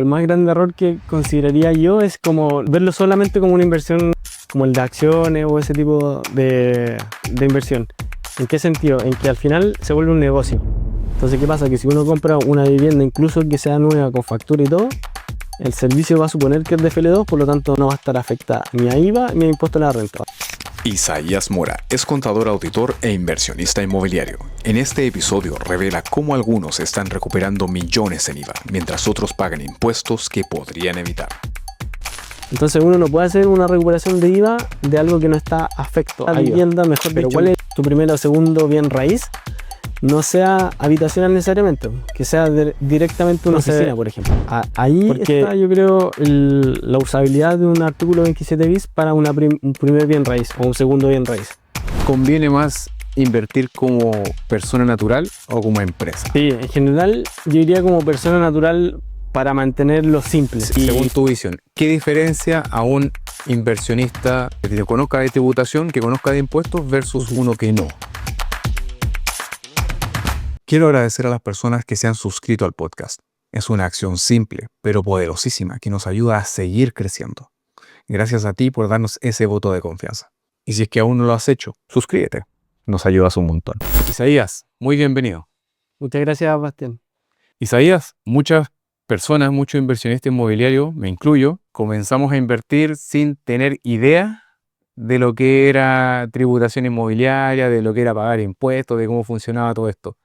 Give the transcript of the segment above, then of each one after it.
El más grande error que consideraría yo es como verlo solamente como una inversión como el de acciones o ese tipo de inversión. ¿En qué sentido? En que al final se vuelve un negocio. Entonces, ¿qué pasa? Que si uno compra una vivienda, incluso que sea nueva con factura y todo, el servicio va a suponer que es de FL2, por lo tanto no va a estar afectada ni a IVA ni a impuesto a la renta. Isaías Mora es contador, auditor e inversionista inmobiliario. En este episodio revela cómo algunos están recuperando millones en IVA, mientras otros pagan impuestos que podrían evitar. Entonces uno no puede hacer una recuperación de IVA de algo que no está afecto a la vivienda, mejor dicho. ¿Cuál es tu primero o segundo bien raíz? No sea habitacional necesariamente, que sea directamente una oficina, por ejemplo. Ahí está, yo creo, la usabilidad de un artículo 27 bis para un primer bien raíz o un segundo bien raíz. ¿Conviene más invertir como persona natural o como empresa? Sí, en general yo diría como persona natural para mantenerlo simple. Según tu visión, ¿qué diferencia a un inversionista que conozca de tributación, que conozca de impuestos versus uno que no? Quiero agradecer a las personas que se han suscrito al podcast. Es una acción simple, pero poderosísima, que nos ayuda a seguir creciendo. Gracias a ti por darnos ese voto de confianza. Y si es que aún no lo has hecho, suscríbete. Nos ayudas un montón. Isaías, muy bienvenido. Muchas gracias, Bastián. Isaías, muchas personas, muchos inversionistas inmobiliarios, me incluyo, comenzamos a invertir sin tener idea de lo que era tributación inmobiliaria, de lo que era pagar impuestos, de cómo funcionaba todo esto.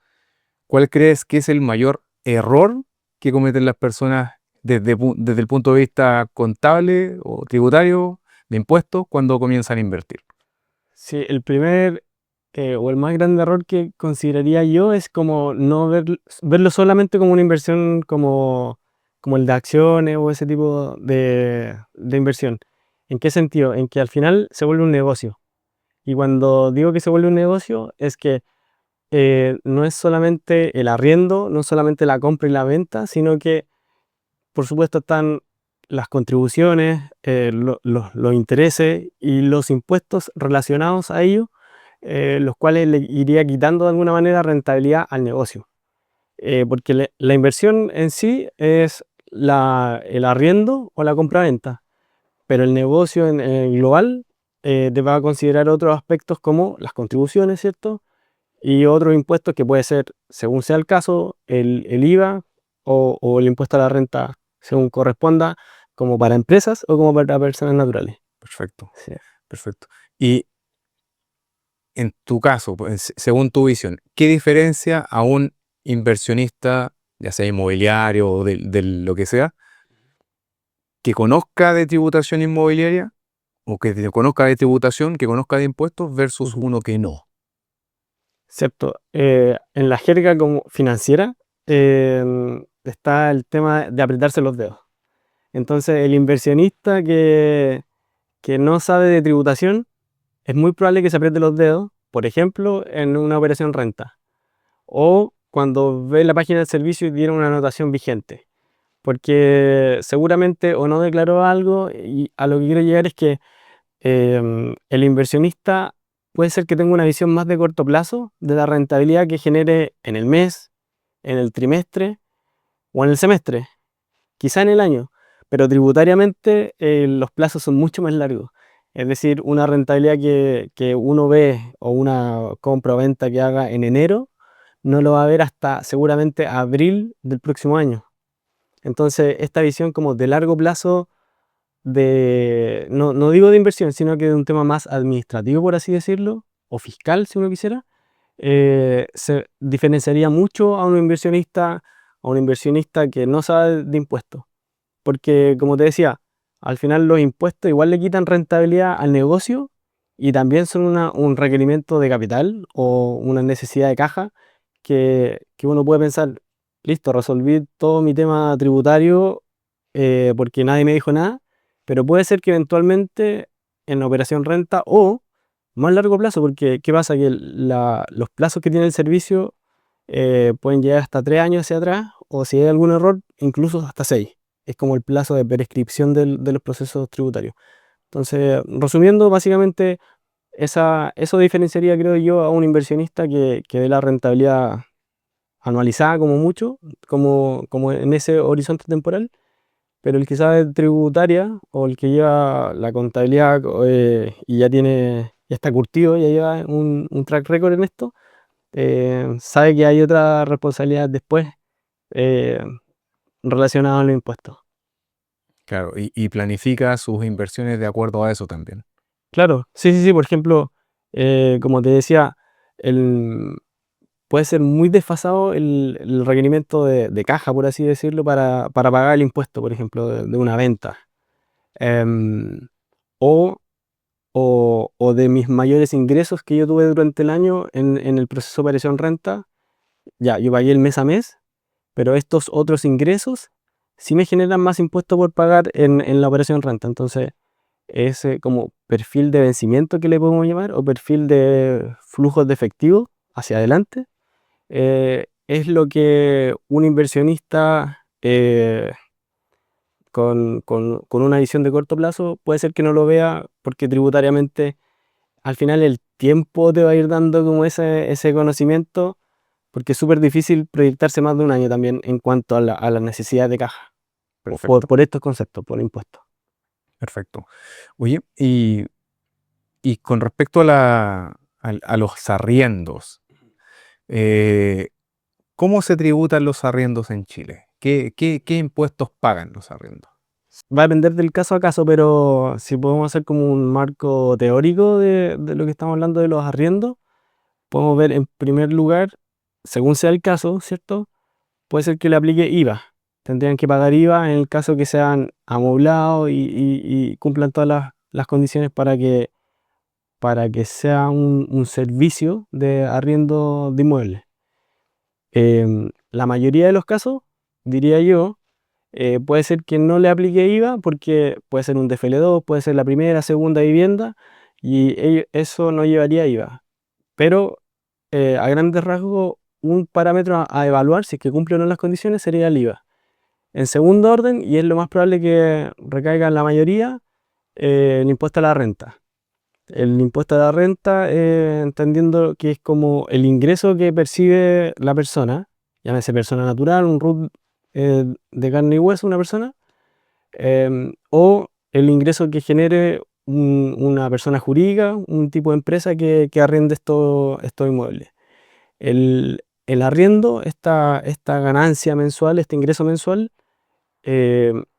¿Cuál crees que es el mayor error que cometen las personas desde el punto de vista contable o tributario de impuestos cuando comienzan a invertir? Sí, el primer o el más grande error que consideraría yo es como no verlo solamente como una inversión como el de acciones o ese tipo de inversión. ¿En qué sentido? En que al final se vuelve un negocio. Y cuando digo que se vuelve un negocio es que no es solamente el arriendo, no es solamente la compra y la venta, sino que por supuesto están las contribuciones, los intereses y los impuestos relacionados a ello, los cuales le iría quitando de alguna manera rentabilidad al negocio. Porque la inversión en sí es el arriendo o la compra-venta, pero el negocio en global te va a considerar otros aspectos como las contribuciones, ¿cierto? Y otros impuestos que puede ser, según sea el caso, el IVA o el impuesto a la renta, según corresponda, como para empresas o como para personas naturales. Perfecto, Sí. perfecto. Y en tu caso, pues, según tu visión, ¿qué diferencia a un inversionista, ya sea inmobiliario o de lo que sea, que conozca de tributación inmobiliaria o que conozca de tributación, que conozca de impuestos versus uno que no? Cierto. En la jerga como financiera está el tema de apretarse los dedos. Entonces, el inversionista que no sabe de tributación, es muy probable que se apriete los dedos, por ejemplo, en una operación renta, o cuando ve la página del servicio y tiene una anotación vigente, porque seguramente o no declaró algo, y a lo que quiero llegar es que el inversionista puede ser que tenga una visión más de corto plazo de la rentabilidad que genere en el mes, en el trimestre o en el semestre, quizá en el año, pero tributariamente los plazos son mucho más largos. Es decir, una rentabilidad que uno ve o una compra o venta que haga en enero, no lo va a ver hasta seguramente abril del próximo año. Entonces, esta visión como de largo plazo, no digo de inversión, sino que de un tema más administrativo, por así decirlo, o fiscal, si uno quisiera, se diferenciaría mucho a un inversionista que no sabe de impuestos. Porque, como te decía, al final los impuestos igual le quitan rentabilidad al negocio y también son un requerimiento de capital o una necesidad de caja que uno puede pensar, listo, resolví todo mi tema tributario porque nadie me dijo nada, pero puede ser que eventualmente en la operación renta o más largo plazo, porque ¿qué pasa? Que los plazos que tiene el servicio pueden llegar hasta 3 años hacia atrás o si hay algún error, incluso hasta 6. Es como el plazo de prescripción de los procesos tributarios. Entonces, resumiendo, básicamente eso diferenciaría, creo yo, a un inversionista que dé la rentabilidad anualizada como mucho, como en ese horizonte temporal, pero el que sabe tributaria o el que lleva la contabilidad y ya está curtido, ya lleva un track record en esto, sabe que hay otra responsabilidad después eh, relacionada a los impuestos. Claro, y planifica sus inversiones de acuerdo a eso también. Claro, sí, sí, sí, por ejemplo, como te decía, el, puede ser muy desfasado el requerimiento de caja, por así decirlo, para pagar el impuesto, por ejemplo, de una venta. Em, o, o de mis mayores ingresos que yo tuve durante el año en el proceso de operación renta, ya, yo pagué el mes a mes, pero estos otros ingresos sí me generan más impuestos por pagar en la operación renta. Entonces, ese como perfil de vencimiento que le podemos llamar, o perfil de flujos de efectivo hacia adelante, es lo que un inversionista con una visión de corto plazo puede ser que no lo vea porque tributariamente al final el tiempo te va a ir dando como ese conocimiento porque es súper difícil proyectarse más de un año también en cuanto a la necesidad de caja Perfecto, por estos conceptos, por impuestos. perfecto. Oye, y con respecto a los arriendos, eh, ¿cómo se tributan los arriendos en Chile? ¿Qué impuestos pagan los arriendos? Va a depender del caso a caso, pero si podemos hacer como un marco teórico de lo que estamos hablando de los arriendos, podemos ver en primer lugar, según sea el caso, ¿cierto? Puede ser que le aplique IVA. Tendrían que pagar IVA en el caso que sean amoblados y cumplan todas las condiciones para que sea un servicio de arriendo de inmuebles. La mayoría de los casos, diría yo, puede ser que no le aplique IVA porque puede ser un DFL2, puede ser la primera, segunda vivienda y eso no llevaría IVA. Pero a grandes rasgos, un parámetro a evaluar si es que cumple o no las condiciones sería el IVA. En segundo orden, y es lo más probable que recaiga en la mayoría, el impuesto a la renta. El impuesto a la renta, entendiendo que es como el ingreso que percibe la persona, llámese persona natural, un RUT de carne y hueso, una persona, o el ingreso que genere una persona jurídica, un tipo de empresa que arriende estos inmuebles. El arriendo, esta ganancia mensual, este ingreso mensual,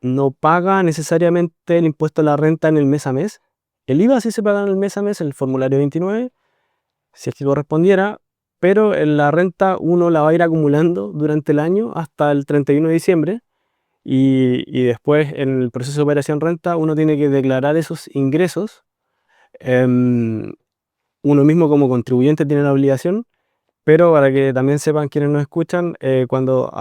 no paga necesariamente el impuesto a la renta en el mes a mes. El IVA sí se paga en el mes a mes, en el formulario 29, si es que correspondiera, pero en la renta uno la va a ir acumulando durante el año hasta el 31 de diciembre y después en el proceso de operación renta uno tiene que declarar esos ingresos. em, Uno mismo como contribuyente tiene la obligación, pero para que también sepan quienes nos escuchan, cuando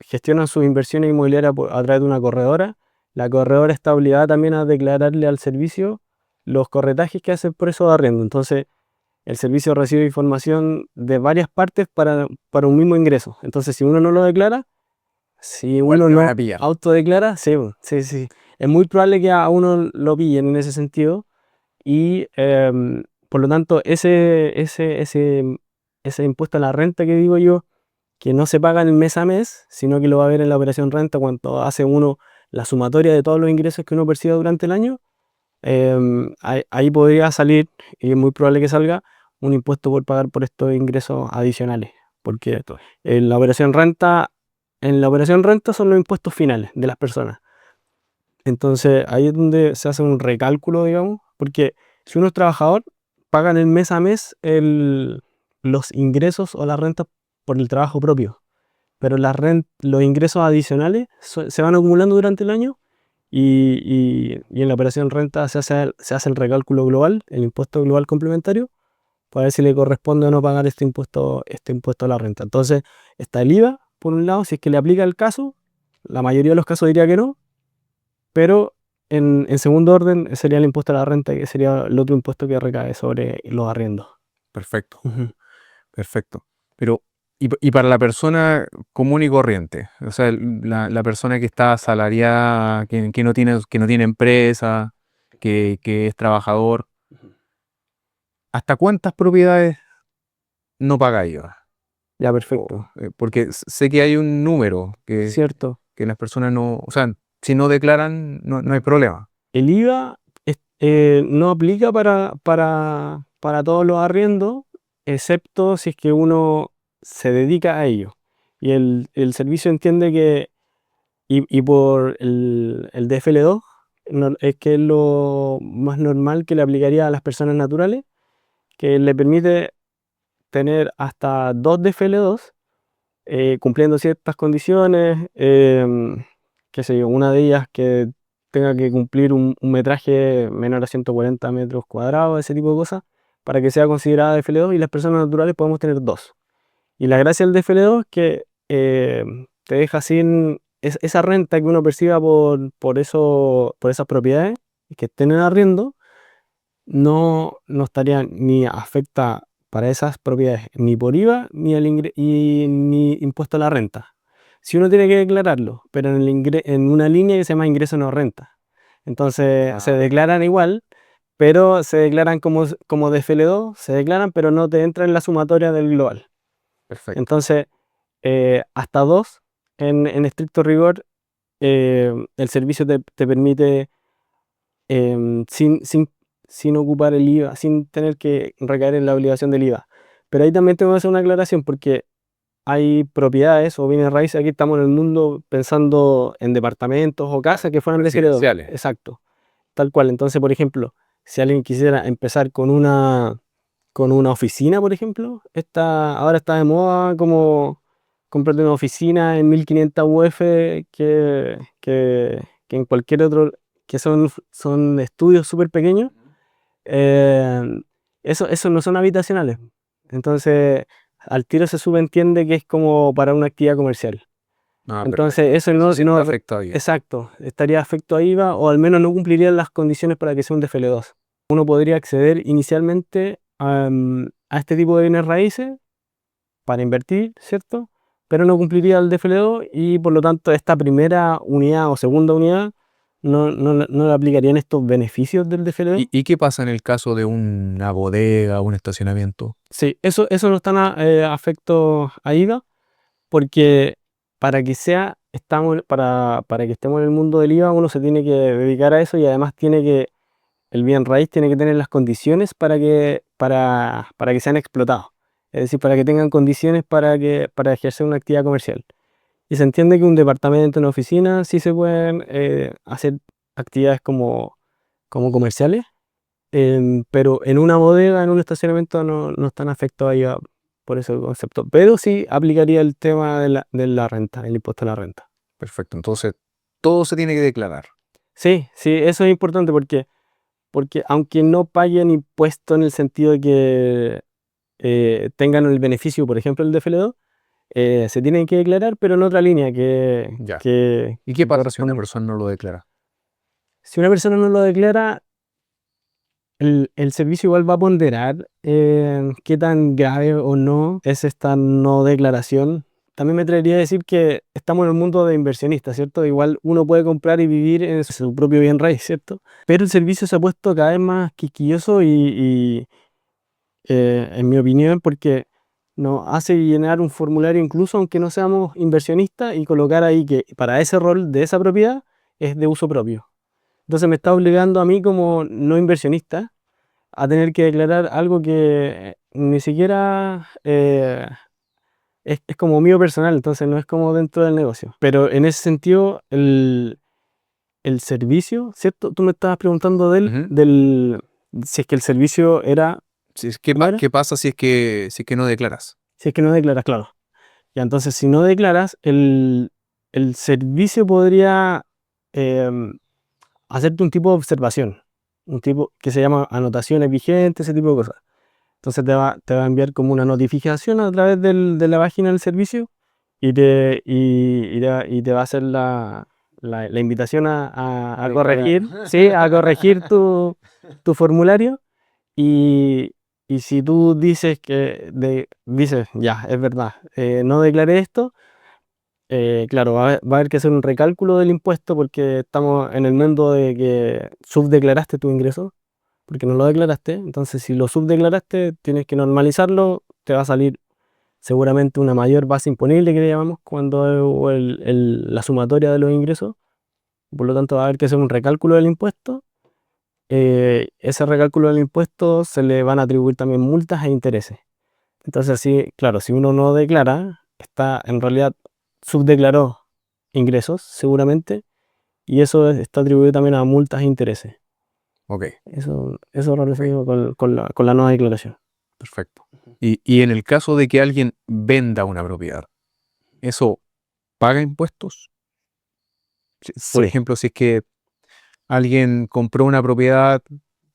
gestionan sus inversiones inmobiliarias a través de una corredora, la corredora está obligada también a declararle al servicio los corretajes que hace por eso de arriendo. Entonces, el servicio recibe información de varias partes para un mismo ingreso. Entonces, si uno no lo declara, si Igual uno te van no a pillar. autodeclara, sí, sí, sí. Es muy probable que a uno lo pillen en ese sentido y por lo tanto ese impuesto a la renta que digo yo, que no se paga en el mes a mes, sino que lo va a ver en la operación renta cuando hace uno la sumatoria de todos los ingresos que uno percibe durante el año, ahí podría salir, y es muy probable que salga, un impuesto por pagar por estos ingresos adicionales, porque en en la operación renta son los impuestos finales de las personas. Entonces ahí es donde se hace un recálculo, digamos, porque si uno es trabajador, pagan el mes a mes los ingresos o las rentas por el trabajo propio, pero los ingresos adicionales se van acumulando durante el año y en la operación renta se hace el recálculo global, el impuesto global complementario, para ver si le corresponde o no pagar este impuesto a la renta. Entonces está el IVA, por un lado, si es que le aplica el caso, la mayoría de los casos diría que no, pero en segundo orden sería el impuesto a la renta, que sería el otro impuesto que recae sobre los arriendos. Perfecto, Ujú. perfecto. Pero, y para la persona común y corriente, o sea, la persona que está asalariada, que no tiene empresa, que es trabajador, ¿hasta cuántas propiedades no paga IVA? Ya, perfecto. Porque sé que hay un número Cierto. que las personas no, o sea, si no declaran, no hay problema. El IVA no aplica para todos los arriendos, excepto si es que uno se dedica a ello. Y el servicio entiende que, y por el DFL2, es que es lo más normal que le aplicaría a las personas naturales, que le permite tener hasta 2 DFL2 cumpliendo ciertas condiciones, qué sé yo, una de ellas que tenga que cumplir un metraje menor a 140 metros cuadrados, ese tipo de cosas, para que sea considerada DFL2, y las personas naturales podemos tener 2. Y la gracia del DFL2 es que te deja sin esa renta que uno perciba por esas propiedades que estén en arriendo, no estaría ni afecta para esas propiedades ni por IVA ni impuesto a la renta. Si uno tiene que declararlo, pero en una línea que se llama ingreso no renta. Entonces se declaran igual, pero se declaran como DFL2, se declaran, pero no te entra en la sumatoria del global. Perfecto. Entonces, hasta 2, en estricto rigor, el servicio te permite sin ocupar el IVA, sin tener que recaer en la obligación del IVA. Pero ahí también tengo que hacer una aclaración porque hay propiedades o bienes raíces, aquí estamos en el mundo pensando en departamentos o casas que fueran DFL2. Residenciales. Exacto, tal cual. Entonces, por ejemplo, si alguien quisiera empezar con una oficina, por ejemplo, ahora está de moda como comprarte una oficina en 1500 UF que en cualquier otro, que son estudios súper pequeños. eh, eso no son habitacionales. Entonces, al tiro se subentiende que es como para una actividad comercial. Entonces, eso no, sí no, está afectado ahí. exacto, estaría afecto a IVA, o al menos no cumpliría las condiciones para que sea un DFL2. Uno podría acceder inicialmente a este tipo de bienes raíces para invertir, ¿cierto? Pero no cumpliría el DFL2 y por lo tanto esta primera unidad o segunda unidad no le aplicarían estos beneficios del DFL2. ¿Y qué pasa en el caso de una bodega, un estacionamiento? Sí, eso no están afecto a IVA, porque para que estemos en el mundo del IVA uno se tiene que dedicar a eso, y además el bien raíz tiene que tener las condiciones para que sean explotados. Es decir, para que tengan condiciones para ejercer una actividad comercial. Y se entiende que un departamento, una oficina, sí se pueden hacer actividades como comerciales, pero en una bodega, en un estacionamiento, no están afectados ahí por ese concepto. Pero sí aplicaría el tema de la renta, el impuesto a la renta. Perfecto, entonces todo se tiene que declarar. Sí, sí, eso es importante porque aunque no paguen impuesto en el sentido de que tengan el beneficio, por ejemplo, el DFL2, se tienen que declarar, pero en otra línea Ya. que ¿Y qué pasa si corresponde. una persona no lo declara? Si una persona no lo declara, el servicio igual va a ponderar qué tan grave o no es esta no declaración. También me atrevería a decir que estamos en el mundo de inversionistas, ¿cierto? Igual uno puede comprar y vivir en su propio bien raíz, ¿cierto? Pero el servicio se ha puesto cada vez más quisquilloso en mi opinión, porque nos hace llenar un formulario incluso aunque no seamos inversionistas, y colocar ahí que para ese rol de esa propiedad es de uso propio. Entonces me está obligando a mí como no inversionista a tener que declarar algo que ni siquiera es como mío personal, entonces no es como dentro del negocio. Pero en ese sentido, el servicio, ¿cierto? Tú me estabas preguntando Ujú. si es que el servicio era. ¿Cómo era? ¿Qué pasa si es que no declaras? Si es que no declaras, claro. Ya, entonces, si no declaras, el servicio podría em, hacerte un tipo de observación, un tipo que se llama anotaciones vigentes, ese tipo de cosas. Entonces te va a enviar como una notificación a través de la página del servicio, y te va a hacer la invitación a corregir, sí, a corregir tu formulario. Y si tú dices, ya, es verdad, no declaré esto, claro, va a haber que hacer un recálculo del impuesto, porque estamos en el mundo de que subdeclaraste tu ingreso, porque no lo declaraste. Entonces, si lo subdeclaraste, tienes que normalizarlo, te va a salir seguramente una mayor base imponible, que le llamamos, cuando la sumatoria de los ingresos. Por lo tanto, va a haber que hacer un recálculo del impuesto. Ese recálculo del impuesto se le van a atribuir también multas e intereses. Entonces, sí, claro, si uno no declara, está en realidad subdeclaró ingresos, seguramente, y eso está atribuido también a multas e intereses. Ok, Eso lo relaciono con la nueva declaración. perfecto. Y en el caso de que alguien venda una propiedad, ¿eso paga impuestos? Por Sí, ejemplo, si es que alguien compró una propiedad,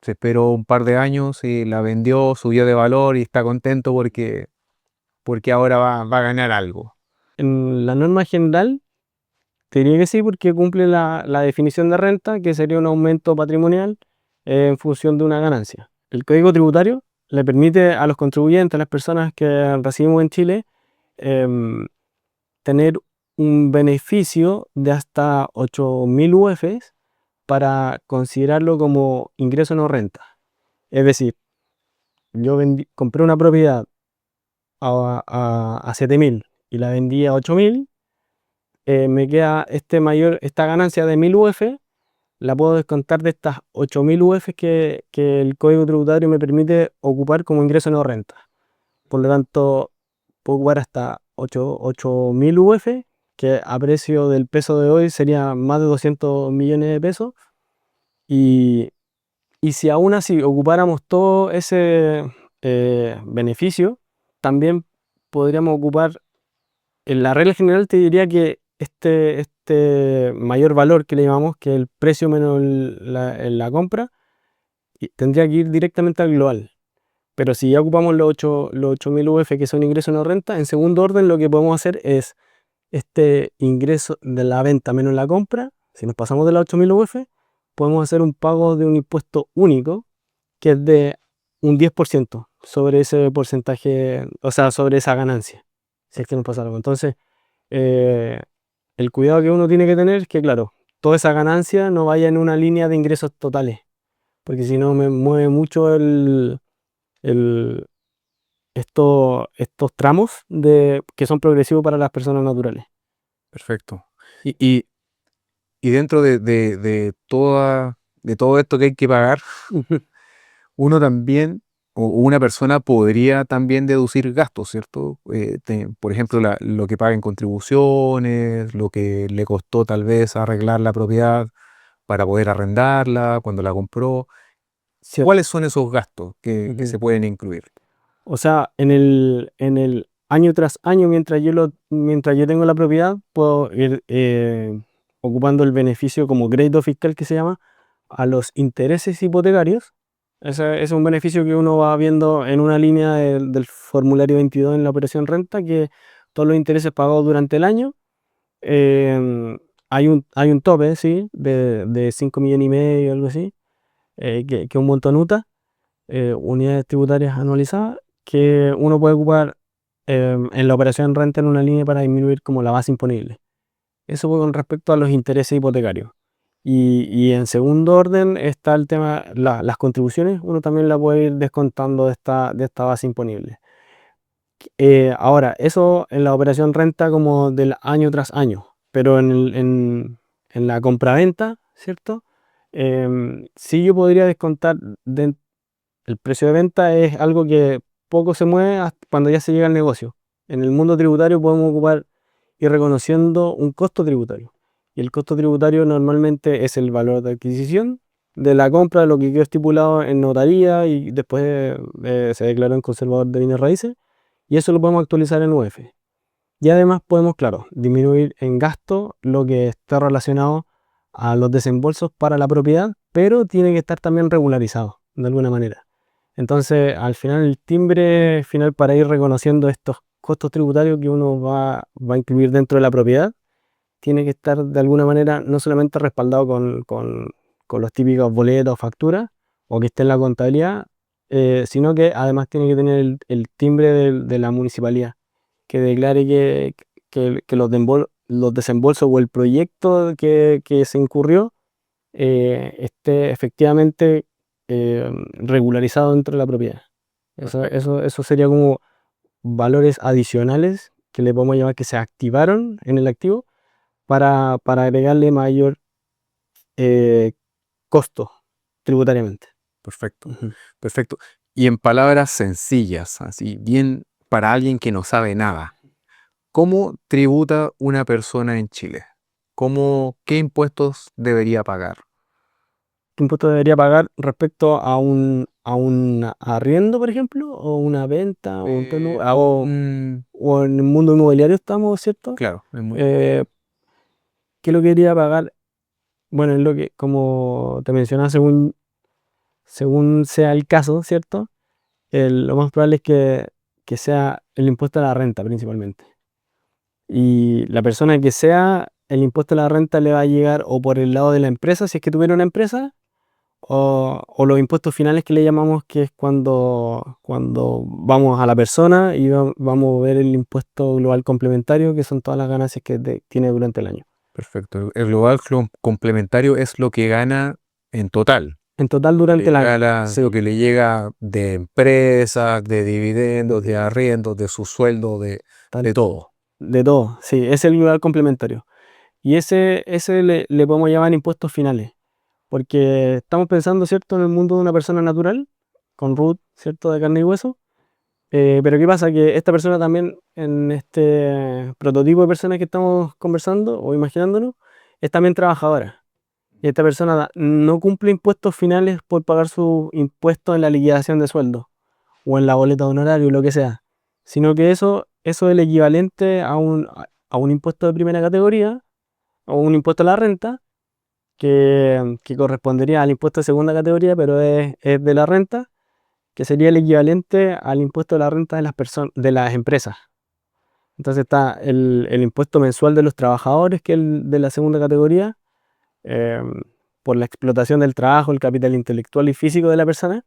se esperó un par de años y la vendió, subió de valor y está contento porque ahora va a ganar algo. en la norma general te diría que sí, porque cumple la definición de renta, que sería un aumento patrimonial en función de una ganancia. El Código Tributario le permite a los contribuyentes, a las personas que residimos en Chile, em, tener un beneficio de hasta 8.000 UFs para considerarlo como ingreso no renta. Es decir, yo compré una propiedad a 7.000 y la vendí a 8.000, me queda esta ganancia de 1.000 UF, la puedo descontar de estas 8.000 UF que el Código Tributario me permite ocupar como ingreso no renta. Por lo tanto, puedo ocupar hasta 8.000 UF, que a precio del peso de hoy sería más de 200 millones de pesos. Y, y si aún así ocupáramos todo ese beneficio, también podríamos ocupar, en la regla general te diría que este mayor valor que le llamamos, que el precio menos la compra, tendría que ir directamente al global. Pero si ya ocupamos los 8.000 UF que son ingresos no renta, en segundo orden lo que podemos hacer es este ingreso de la venta menos la compra. Si nos pasamos de las 8.000 UF, podemos hacer un pago de un impuesto único que es de un 10% sobre ese porcentaje, o sea, sobre esa ganancia, si es que nos pasa algo. Entonces, eh, el cuidado que uno tiene que tener es que, claro, toda esa ganancia no vaya en una línea de ingresos totales, porque si no me mueve mucho el, estos tramos que son progresivos para las personas naturales. Perfecto. Y y dentro de todo esto que hay que pagar, uno también, o una persona podría también deducir gastos, ¿cierto? Por ejemplo, lo que paga en contribuciones, lo que le costó tal vez arreglar la propiedad para poder arrendarla cuando la compró. Cierto. ¿Cuáles son esos gastos que Ujú. se pueden incluir? O sea, en el año tras año, mientras yo tengo la propiedad, puedo ir ocupando el beneficio como crédito fiscal que se llama a los intereses hipotecarios. Ese es un beneficio que uno va viendo en una línea del formulario 22 en la operación renta, que todos los intereses pagados durante el año, hay un tope, ¿sí? De 5 millones y medio, algo así, que es un monto NUTA, unidades tributarias anualizadas, que uno puede ocupar en la operación renta en una línea para disminuir como la base imponible. Eso fue con respecto a los intereses hipotecarios. Y en segundo orden está el tema, las contribuciones, uno también la puede ir descontando de esta base imponible. Ahora, eso en la operación renta como del año tras año, pero en la compraventa, ¿cierto? Sí, yo podría descontar el precio de venta, es algo que poco se mueve hasta cuando ya se llega al negocio. En el mundo tributario podemos ocupar ir reconociendo un costo tributario. Y el costo tributario normalmente es el valor de adquisición de la compra, de lo que quedó estipulado en notaría y después se declaró en conservador de bienes raíces. Y eso lo podemos actualizar en UF. Y además podemos, claro, disminuir en gasto lo que está relacionado a los desembolsos para la propiedad, pero tiene que estar también regularizado de alguna manera. Entonces, al final, el timbre final para ir reconociendo estos costos tributarios que uno va a incluir dentro de la propiedad, tiene que estar de alguna manera no solamente respaldado con los típicos boletos, facturas, o que esté en la contabilidad, sino que además tiene que tener el timbre de la municipalidad, que declare que los desembolsos o el proyecto que se incurrió esté efectivamente regularizado dentro de la propiedad. Perfecto. Eso sería como valores adicionales que le podemos llamar que se activaron en el activo para agregarle mayor costo tributariamente. Perfecto, Ujú. perfecto. Y en palabras sencillas, así bien para alguien que no sabe nada, ¿cómo tributa una persona en Chile? ¿Qué impuestos debería pagar? ¿Qué impuesto debería pagar respecto a un arriendo, por ejemplo, o una venta, o un o en el mundo inmobiliario estamos, ¿cierto? Claro, es muy... Eh, ¿Qué lo que debería pagar? Bueno, es lo que, como te mencionaba, según sea el caso, ¿cierto? Lo más probable es que sea el impuesto a la renta principalmente. Y la persona que sea, el impuesto a la renta le va a llegar o por el lado de la empresa, si es que tuviera una empresa, o los impuestos finales que le llamamos, que es cuando vamos a la persona y vamos a ver el impuesto global complementario, que son todas las ganancias que tiene durante el año. Perfecto. El global complementario es lo que gana en total. En total Le durante el año. gana Sí, lo que le llega de empresas, de dividendos, de arriendos, de su sueldo, tal de todo. de todo, sí, es el global complementario. Y ese le podemos llamar impuestos finales, porque estamos pensando, ¿cierto?, en el mundo de una persona natural, con root, ¿cierto?, de carne y hueso. Pero ¿qué pasa? Que esta persona también, en este prototipo de persona que estamos conversando o imaginándonos, es también trabajadora. Y esta persona no cumple impuestos finales por pagar sus impuestos en la liquidación de sueldo o en la boleta de honorario, lo que sea, sino que eso es el equivalente a un impuesto de primera categoría o un impuesto a la renta que correspondería al impuesto de segunda categoría, pero es de la renta, que sería el equivalente al impuesto de la renta de las de las empresas. Entonces está el impuesto mensual de los trabajadores, que es el de la segunda categoría, eh, por la explotación del trabajo, el capital intelectual y físico de la persona,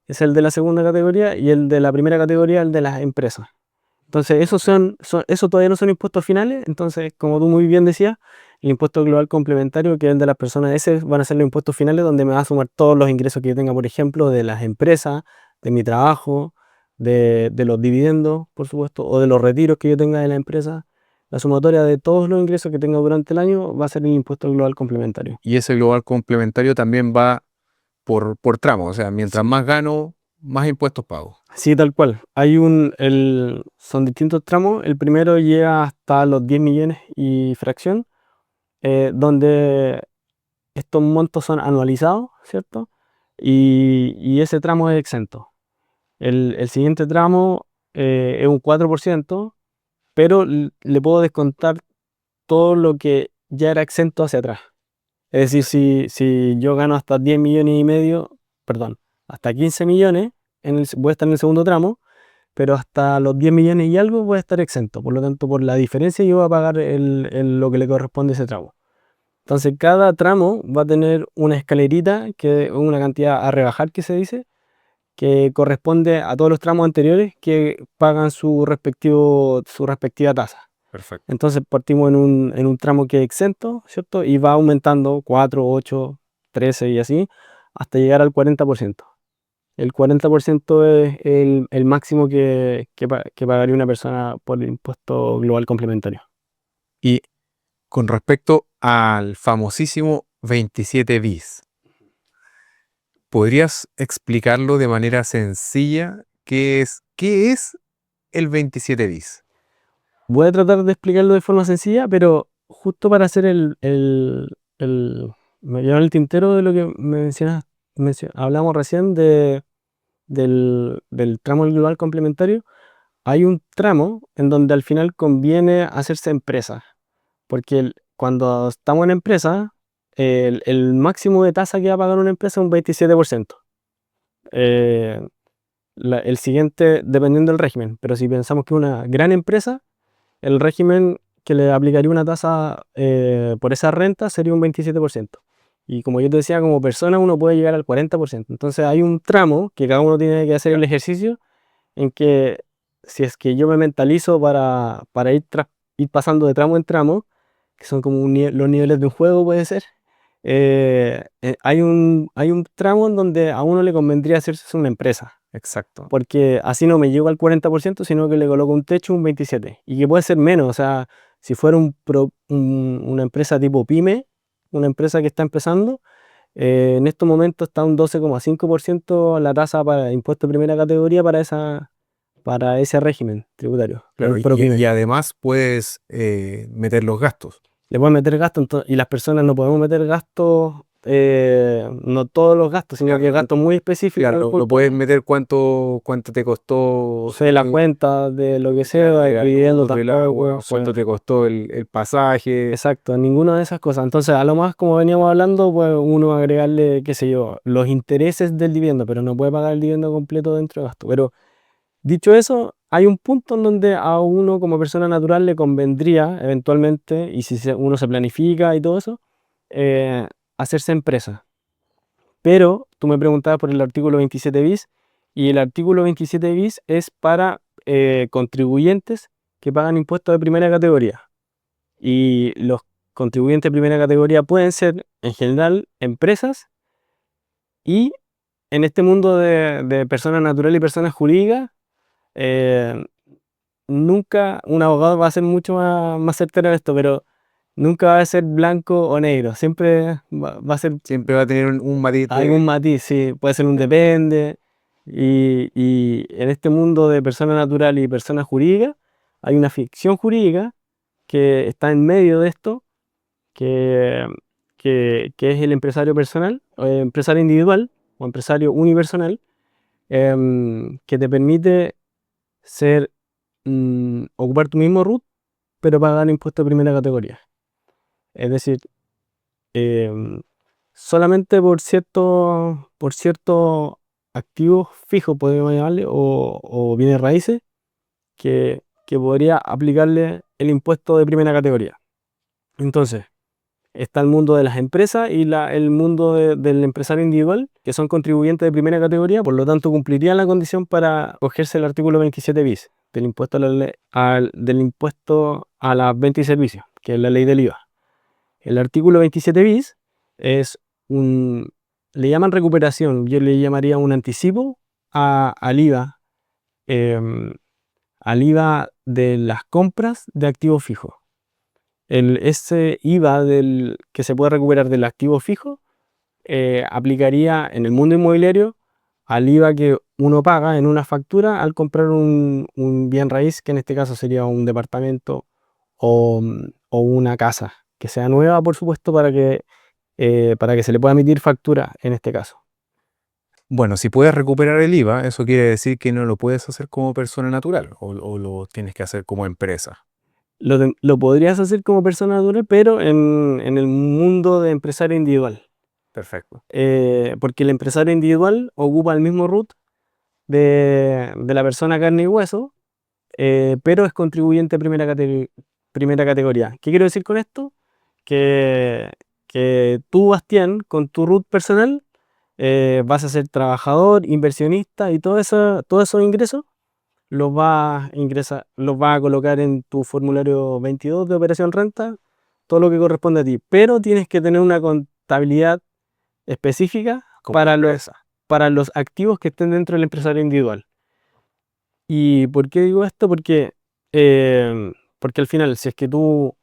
es el de la segunda categoría, y el de la primera categoría, el de las empresas. Entonces, eso todavía no son impuestos finales. Entonces, como tú muy bien decías, el impuesto global complementario, que es el de las personas, ese van a ser los impuestos finales, donde me va a sumar todos los ingresos que yo tenga, por ejemplo, de las empresas, de mi trabajo, de los dividendos, por supuesto, o de los retiros que yo tenga de la empresa. La sumatoria de todos los ingresos que tenga durante el año va a ser el impuesto global complementario. Y ese global complementario también va por tramo. O sea, mientras Sí. más gano, más impuestos pago. Sí, tal cual. Son distintos tramos. El primero llega hasta los 10 millones y fracción, donde estos montos son anualizados, ¿cierto? Y ese tramo es exento. El siguiente tramo es un 4%, pero le puedo descontar todo lo que ya era exento hacia atrás. Es decir, si yo gano hasta 10 millones y medio, perdón, hasta 15 millones, voy a estar en el segundo tramo, pero hasta los 10 millones y algo voy a estar exento. Por lo tanto, por la diferencia yo voy a pagar lo que le corresponde a ese tramo. Entonces, cada tramo va a tener una escalerita, que es una cantidad a rebajar, que se dice, que corresponde a todos los tramos anteriores que pagan su respectiva tasa. Perfecto. Entonces, partimos en un tramo que es exento, ¿cierto? Y va aumentando 4, 8, 13 y así, hasta llegar al 40%. El 40% es el máximo que pagaría una persona por el impuesto global complementario. Y con respecto al famosísimo 27 bis, ¿podrías explicarlo de manera sencilla? ¿Qué es el 27 bis? Voy a tratar de explicarlo de forma sencilla, pero justo para hacer me quedó en el tintero de lo que me mencionas, hablamos recién del tramo global complementario. Hay un tramo en donde al final conviene hacerse empresa, porque cuando estamos en empresa, el máximo de tasa que va a pagar una empresa es un 27%. Eh, el siguiente, dependiendo del régimen, pero si pensamos que una gran empresa, el régimen que le aplicaría una tasa por esa renta sería un 27%. Y como yo te decía, como persona uno puede llegar al 40%. Entonces hay un tramo que cada uno tiene que hacer el ejercicio, en que si es que yo me mentalizo para ir pasando de tramo en tramo, que son como los niveles de un juego, puede ser, hay un tramo en donde a uno le convendría hacerse una empresa, Exacto. porque así no me llego al 40%, sino que le coloco un techo, un 27%, y que puede ser menos. O sea, si fuera una empresa tipo pyme, una empresa que está empezando, en estos momentos está un 12,5% la tasa para impuesto de primera categoría para ese régimen tributario, Claro, el ProPyme. y además puedes meter los gastos. Le pueden meter gastos y las personas no podemos meter gastos, no todos los gastos, sino que Claro, gastos muy específicos. claro, no puedes meter cuánto te costó Sé la cuenta de lo que sea, incluyendo el agua, tampoco. cuánto te costó el pasaje. Exacto, ninguna de esas cosas. Entonces, a lo más, como veníamos hablando, pues uno agregarle, qué sé yo, los intereses del dividendo, pero no puede pagar el dividendo completo dentro de gasto. Pero dicho eso, hay un punto en donde a uno como persona natural le convendría eventualmente, y si uno se planifica y todo eso, eh, hacerse empresa. Pero tú me preguntabas por el artículo 27 bis, y el artículo 27 bis es para contribuyentes que pagan impuestos de primera categoría. Y los contribuyentes de primera categoría pueden ser, en general, empresas, y en este mundo de personas naturales y personas jurídicas, eh, nunca un abogado va a ser mucho más certero en esto, pero nunca va a ser blanco o negro. Siempre va a ser Siempre va a tener un matiz algún matiz, sí, puede ser un depende. Y en este mundo de persona natural y persona jurídica, hay una ficción jurídica que está en medio de esto, que, que es el empresario personal, o empresario individual o empresario unipersonal, que te permite ser, ocupar tu mismo root, pero pagar impuestos de primera categoría. Es decir, em, solamente por ciertos activos fijos, podemos llamarle, o bienes raíces, que podría aplicarle el impuesto de primera categoría. Entonces, está el mundo de las empresas y el mundo del empresario individual, que son contribuyentes de primera categoría, por lo tanto cumplirían la condición para cogerse el artículo 27 bis del impuesto del impuesto a las ventas y servicios, que es la ley del IVA. El artículo 27 bis es le llaman recuperación, yo le llamaría un anticipo al IVA, em, al IVA de las compras de activos fijos. Ese IVA que se puede recuperar del activo fijo, aplicaría en el mundo inmobiliario al IVA que uno paga en una factura al comprar un bien raíz, que en este caso sería un departamento o una casa, que sea nueva, por supuesto, para que se le pueda emitir factura en este caso. Bueno, si puedes recuperar el IVA, eso quiere decir que no lo puedes hacer como persona natural o lo tienes que hacer como empresa. Lo podrías hacer como persona natural, pero en el mundo de empresario individual. Perfecto. Porque el empresario individual ocupa el mismo root de la persona carne y hueso, pero es contribuyente de primera categoría. ¿Qué quiero decir con esto? Que, que tú, Bastián, con tu root personal, vas a ser trabajador, inversionista, y todos esos ingresos los vas a colocar en tu formulario 22 de operación renta, todo lo que corresponde a ti. Pero tienes que tener una contabilidad específica Como para empresa. los activos que estén dentro del empresario individual. ¿Y por qué digo esto? Porque al final, si es que tú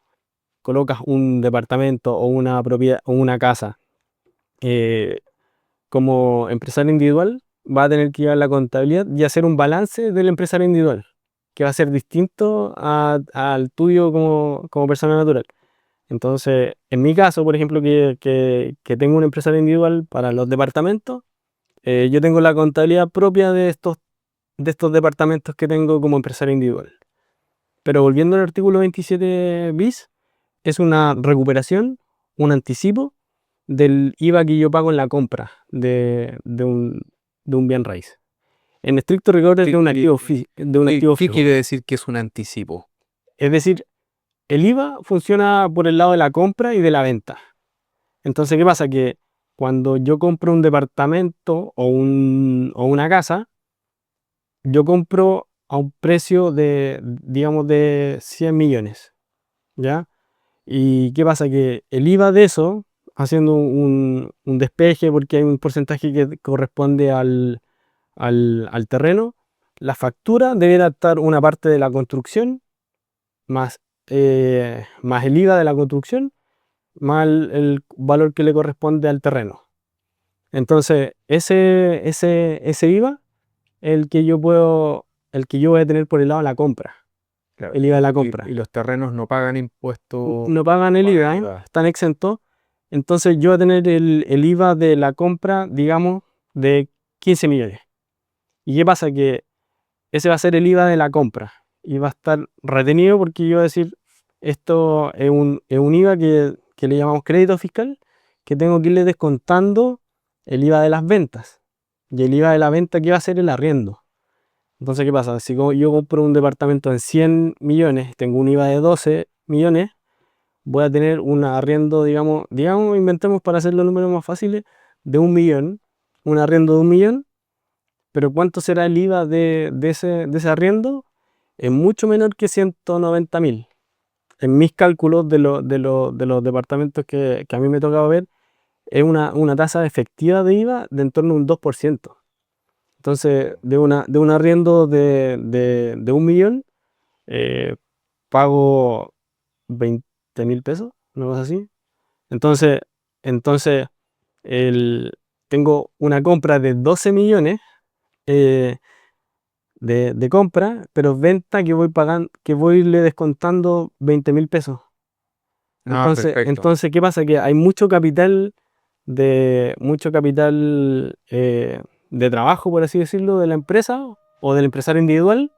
colocas un departamento o una propiedad o una casa, eh, como empresario individual, va a tener que llevar la contabilidad y hacer un balance del empresario individual, que va a ser distinto al tuyo como persona natural. Entonces, en mi caso, por ejemplo, que tengo un empresario individual para los departamentos, yo tengo la contabilidad propia de estos departamentos que tengo como empresario individual. Pero volviendo al artículo 27 bis, es una recuperación, un anticipo del IVA que yo pago en la compra de un bien raíz. En estricto rigor es de un activo, ¿Qué fijo. quiere decir que es un anticipo? Es decir, el IVA funciona por el lado de la compra y de la venta. Entonces, ¿qué pasa? Que cuando yo compro un departamento o una casa, yo compro a un precio digamos, de 100 millones, ¿ya? ¿Y qué pasa? Que el IVA de eso, haciendo un despeje, porque hay un porcentaje que corresponde al terreno, la factura debe adaptar una parte de la construcción más el IVA de la construcción, más el valor que le corresponde al terreno. Entonces, ese IVA es el que yo voy a tener por el lado de la compra, Claro. el IVA de la Y compra. los terrenos no pagan impuestos. No pagan el pagan IVA, IVA. están exentos. Entonces yo voy a tener el IVA de la compra, digamos, de 15 millones. ¿Y qué pasa? Que ese va a ser el IVA de la compra y va a estar retenido porque yo voy a decir, esto es un IVA que le llamamos crédito fiscal, que tengo que irle descontando el IVA de las ventas. Y el IVA de la venta, ¿qué va a ser? El arriendo. Entonces, ¿qué pasa? Si yo compro un departamento en 100 millones, tengo un IVA de 12 millones, voy a tener un arriendo, digamos, inventemos para hacer los números más fáciles, de 1 millón, un arriendo de 1 millón, pero ¿cuánto será el IVA de ese arriendo? Es mucho menor que 190.000. En mis cálculos de los departamentos que a mí me tocaba ver, es una tasa efectiva de IVA de en torno a un 2%. Entonces, de un arriendo de 1 millón, eh, pago 20.000 pesos, una cosa así. Entonces el, tengo una compra de 12 millones eh, de compra, pero venta que voy pagando, que voy irle descontando 20.000 pesos. Ah, Entonces, perfecto. entonces, ¿qué pasa? Que hay mucho capital de trabajo, por así decirlo, de la empresa o del empresario individual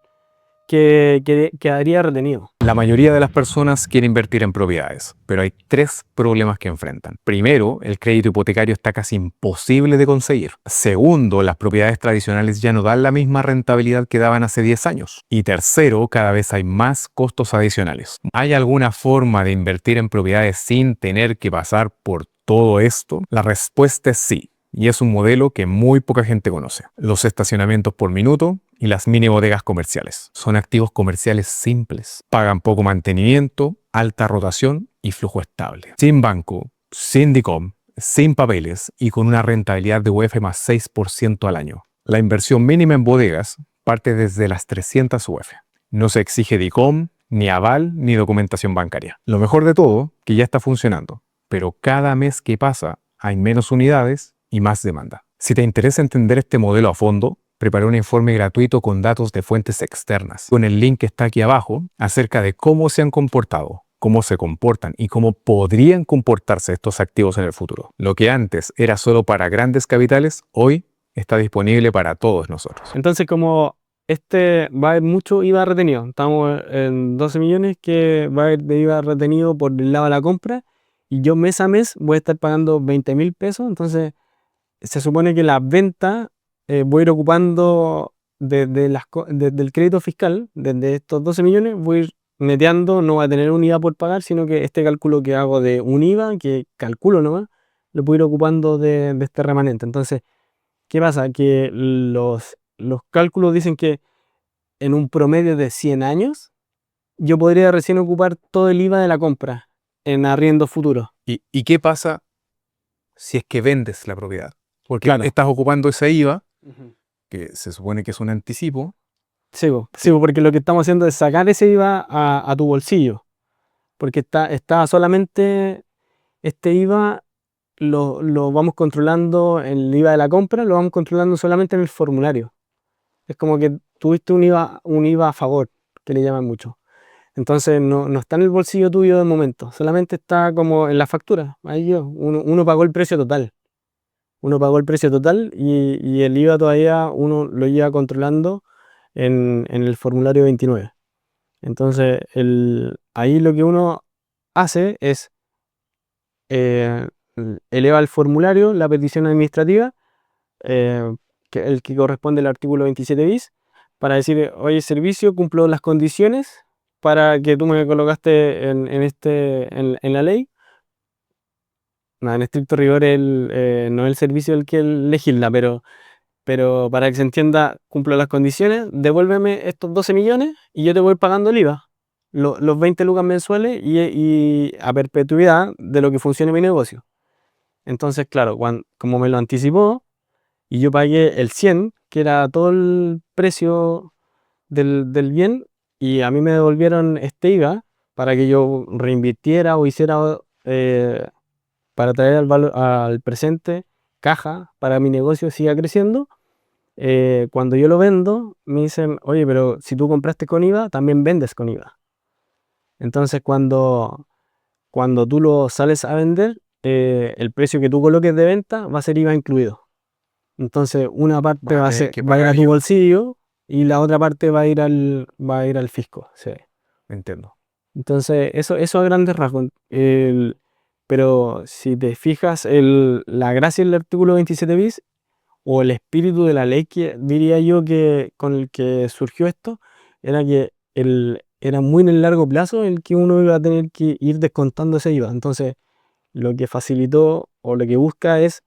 que quedaría retenido. La mayoría de las personas quiere invertir en propiedades, pero hay tres problemas que enfrentan. Primero, el crédito hipotecario está casi imposible de conseguir. Segundo, las propiedades tradicionales ya no dan la misma rentabilidad que daban hace 10 años. Y tercero, cada vez hay más costos adicionales. ¿Hay alguna forma de invertir en propiedades sin tener que pasar por todo esto? La respuesta es sí. Y es un modelo que muy poca gente conoce. Los estacionamientos por minuto y las mini bodegas comerciales. Son activos comerciales simples. Pagan poco mantenimiento, alta rotación y flujo estable. Sin banco, sin DICOM, sin papeles y con una rentabilidad de UF más 6% al año. La inversión mínima en bodegas parte desde las 300 UF. No se exige DICOM, ni aval, ni documentación bancaria. Lo mejor de todo, que ya está funcionando. Pero cada mes que pasa hay menos unidades y más demanda. Si te interesa entender este modelo a fondo, preparé un informe gratuito con datos de fuentes externas, con el link que está aquí abajo, acerca de cómo se han comportado, cómo se comportan y cómo podrían comportarse estos activos en el futuro. Lo que antes era solo para grandes capitales, hoy está disponible para todos nosotros. Entonces, como va a haber mucho IVA retenido, estamos en 12 millones que va a haber de IVA retenido por el lado de la compra, y yo mes a mes voy a estar pagando 20.000 pesos, entonces se supone que la venta voy a ir ocupando del crédito fiscal, desde estos 12 millones, voy a ir neteando, no va a tener un IVA por pagar, sino que este cálculo que hago de un IVA, que calculo nomás, lo puedo ir ocupando de este remanente. Entonces, ¿qué pasa? Que los cálculos dicen que en un promedio de 100 años, yo podría recién ocupar todo el IVA de la compra en arriendos futuros. ¿Y qué pasa si es que vendes la propiedad? Porque Claro. estás ocupando ese IVA, que se supone que es un anticipo. Sí, porque lo que estamos haciendo es sacar ese IVA a tu bolsillo. Porque está solamente este IVA, lo vamos controlando, el IVA de la compra, lo vamos controlando solamente en el formulario. Es como que tuviste un IVA a favor, que le llaman mucho. Entonces no está en el bolsillo tuyo de momento, solamente está como en la factura. Ahí uno pagó el precio total. Uno pagó el precio total y el IVA todavía uno lo lleva controlando en el formulario 29. Entonces, ahí lo que uno hace es eh, eleva el formulario, la petición administrativa, eh, el que corresponde al artículo 27 bis, para decir, oye, servicio, cumplo las condiciones para que tú me colocaste en la ley. Nada, en estricto rigor no es el servicio el que legisla, pero para que se entienda, cumplo las condiciones, devuélveme estos 12 millones y yo te voy pagando el IVA, los 20 lucas mensuales y a perpetuidad de lo que funcione mi negocio. Entonces, claro, como me lo anticipó y yo pagué el 100, que era todo el precio del bien, y a mí me devolvieron este IVA para que yo reinvirtiera o hiciera para traer al presente caja para mi negocio siga creciendo. Cuando yo lo vendo, me dicen, oye, pero si tú compraste con IVA, también vendes con IVA. Entonces, cuando tú lo sales a vender, el precio que tú coloques de venta va a ser IVA incluido. Entonces, una parte Vas a tener que va a ir a pagar tu IVA. bolsillo y la otra parte va a ir al fisco. Sí. Entiendo. Entonces, eso a grandes rasgos. Pero si te fijas, la gracia del artículo 27 bis o el espíritu de la ley que diría yo que con el que surgió esto, era que era muy en el largo plazo el que uno iba a tener que ir descontando ese IVA. Entonces, lo que facilitó o lo que busca es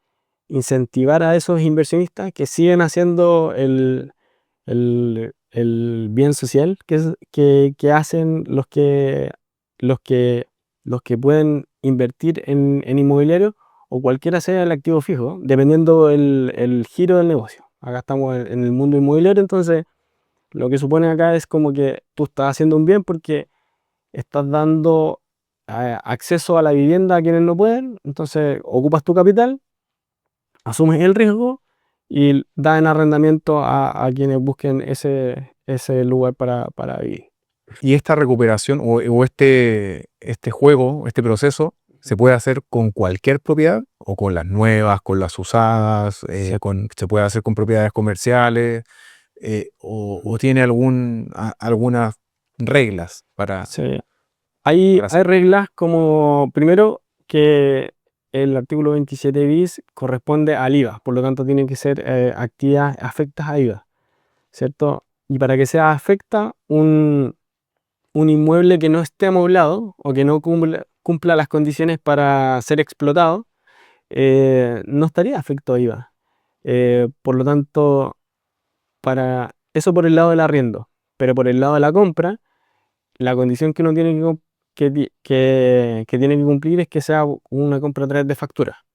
incentivar a esos inversionistas que siguen haciendo el bien social que hacen los que, los que pueden invertir en inmobiliario o cualquiera sea el activo fijo, dependiendo el giro del negocio. Acá estamos en el mundo inmobiliario, entonces lo que supone acá es como que tú estás haciendo un bien porque estás dando acceso a la vivienda a quienes no pueden, entonces ocupas tu capital, asumes el riesgo y das en arrendamiento a quienes busquen ese lugar para vivir. Y esta recuperación o este juego, este proceso, ¿se puede hacer con cualquier propiedad? ¿O con las nuevas, con las usadas? Sí. ¿Se puede hacer con propiedades comerciales? ¿O tiene algunas reglas para Sí. Hay hacer? reglas como, primero, que el artículo 27 bis corresponde al IVA, por lo tanto tienen que ser actividades afectas a IVA, ¿cierto? Y para que sea afecta un inmueble que no esté amoblado o que no cumpla las condiciones para ser explotado, no estaría afecto a IVA. Por lo tanto, para eso por el lado del arriendo, pero por el lado de la compra, la condición que uno tiene que tiene que cumplir es que sea una compra a través de factura.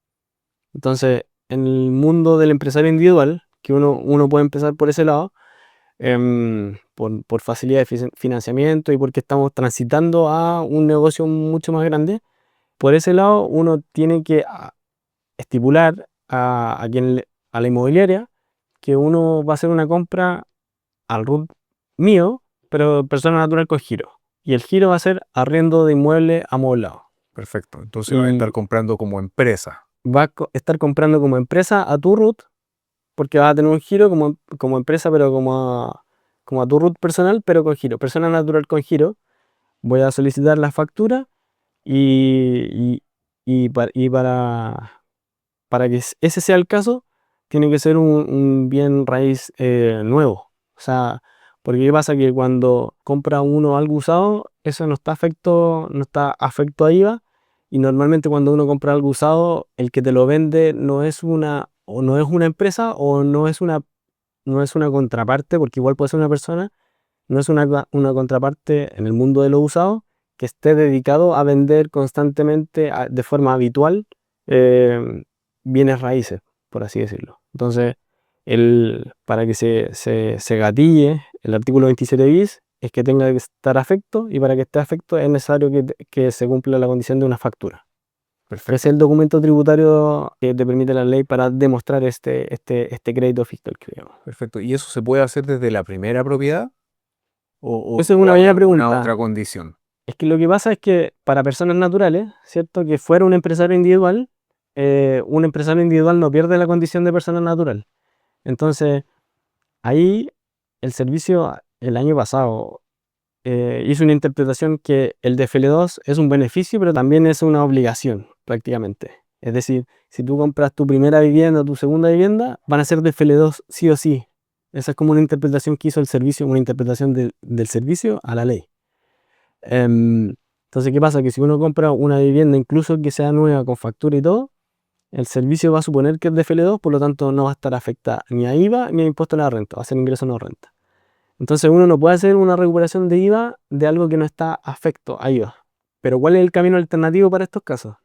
Entonces, en el mundo del empresario individual, que uno puede empezar por ese lado, por facilidad de financiamiento y porque estamos transitando a un negocio mucho más grande, por ese lado uno tiene que estipular a la inmobiliaria que uno va a hacer una compra al RUT mío, pero persona natural con giro. Y el giro va a ser arriendo de inmueble amoblado. Perfecto. Entonces va a estar Y comprando como empresa. va a estar comprando como empresa a tu RUT, porque vas a tener un giro como empresa, pero como a tu RUT personal, pero con giro. Persona natural con giro. Voy a solicitar la factura y, y para que ese sea el caso, tiene que ser un bien raíz nuevo. O sea, porque ¿qué pasa? Que cuando compra uno algo usado, eso no está afecto a IVA. Y normalmente cuando uno compra algo usado, el que te lo vende no es una empresa o no es una contraparte, porque igual puede ser una persona, no es una contraparte en el mundo de los usados que esté dedicado a vender constantemente de forma habitual eh, bienes raíces, por así decirlo. Entonces, para que se gatille el artículo 27 bis es que tenga que estar afecto y para que esté afecto es necesario que se cumpla la condición de una factura. Ese es Perfecto. el documento tributario que te permite la ley para demostrar este crédito fiscal que llamo. Perfecto. ¿Y eso se puede hacer desde la primera propiedad? Esa es ¿O una hay buena alguna otra pregunta. condición? Es que lo que pasa es que para personas naturales, ¿cierto? Que fuera un empresario individual no pierde la condición de persona natural. Entonces, ahí el servicio el año pasado hizo una interpretación que el DFL2 es un beneficio, pero también es una obligación, prácticamente. Es decir, si tú compras tu primera vivienda o tu segunda vivienda, van a ser DFL2 sí o sí. Esa es como una interpretación que hizo el servicio, una interpretación del servicio a la ley. Entonces, ¿qué pasa? Que si uno compra una vivienda, incluso que sea nueva, con factura y todo, el servicio va a suponer que es de FL2, por lo tanto no va a estar afectada ni a IVA ni a impuesto a la renta, va a ser ingreso no renta. Entonces uno no puede hacer una recuperación de IVA de algo que no está afecto a IVA. Pero ¿cuál es el camino alternativo para estos casos?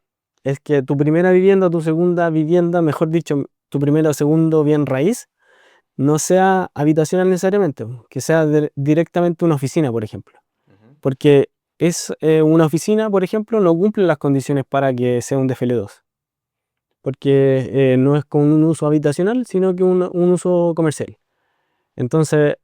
Es que tu primera vivienda, tu segunda vivienda, mejor dicho, tu primero o segundo bien raíz, no sea habitacional necesariamente, que sea directamente una oficina, por ejemplo. Porque es una oficina, por ejemplo, no cumple las condiciones para que sea un DFL2, porque no es con un uso habitacional, sino que un uso comercial. Entonces,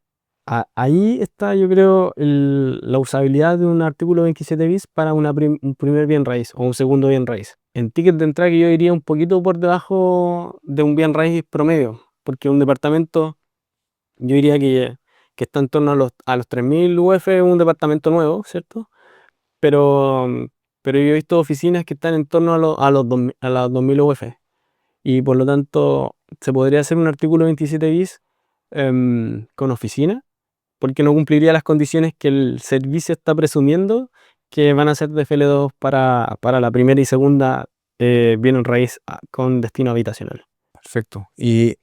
ahí está, yo creo, la usabilidad de un artículo 27 bis para un primer bien raíz o un segundo bien raíz. En ticket de entrada que yo iría un poquito por debajo de un bien raíz promedio, porque un departamento, yo diría que está en torno a los 3.000 UF, es un departamento nuevo, ¿cierto? Pero, pero yo he visto oficinas que están en torno a las 2.000 UF. Y por lo tanto, se podría hacer un artículo 27 bis con oficina, porque no cumpliría las condiciones que el servicio está presumiendo que van a ser de FL2 para la primera y segunda bien en raíz con destino habitacional. Perfecto. ¿Y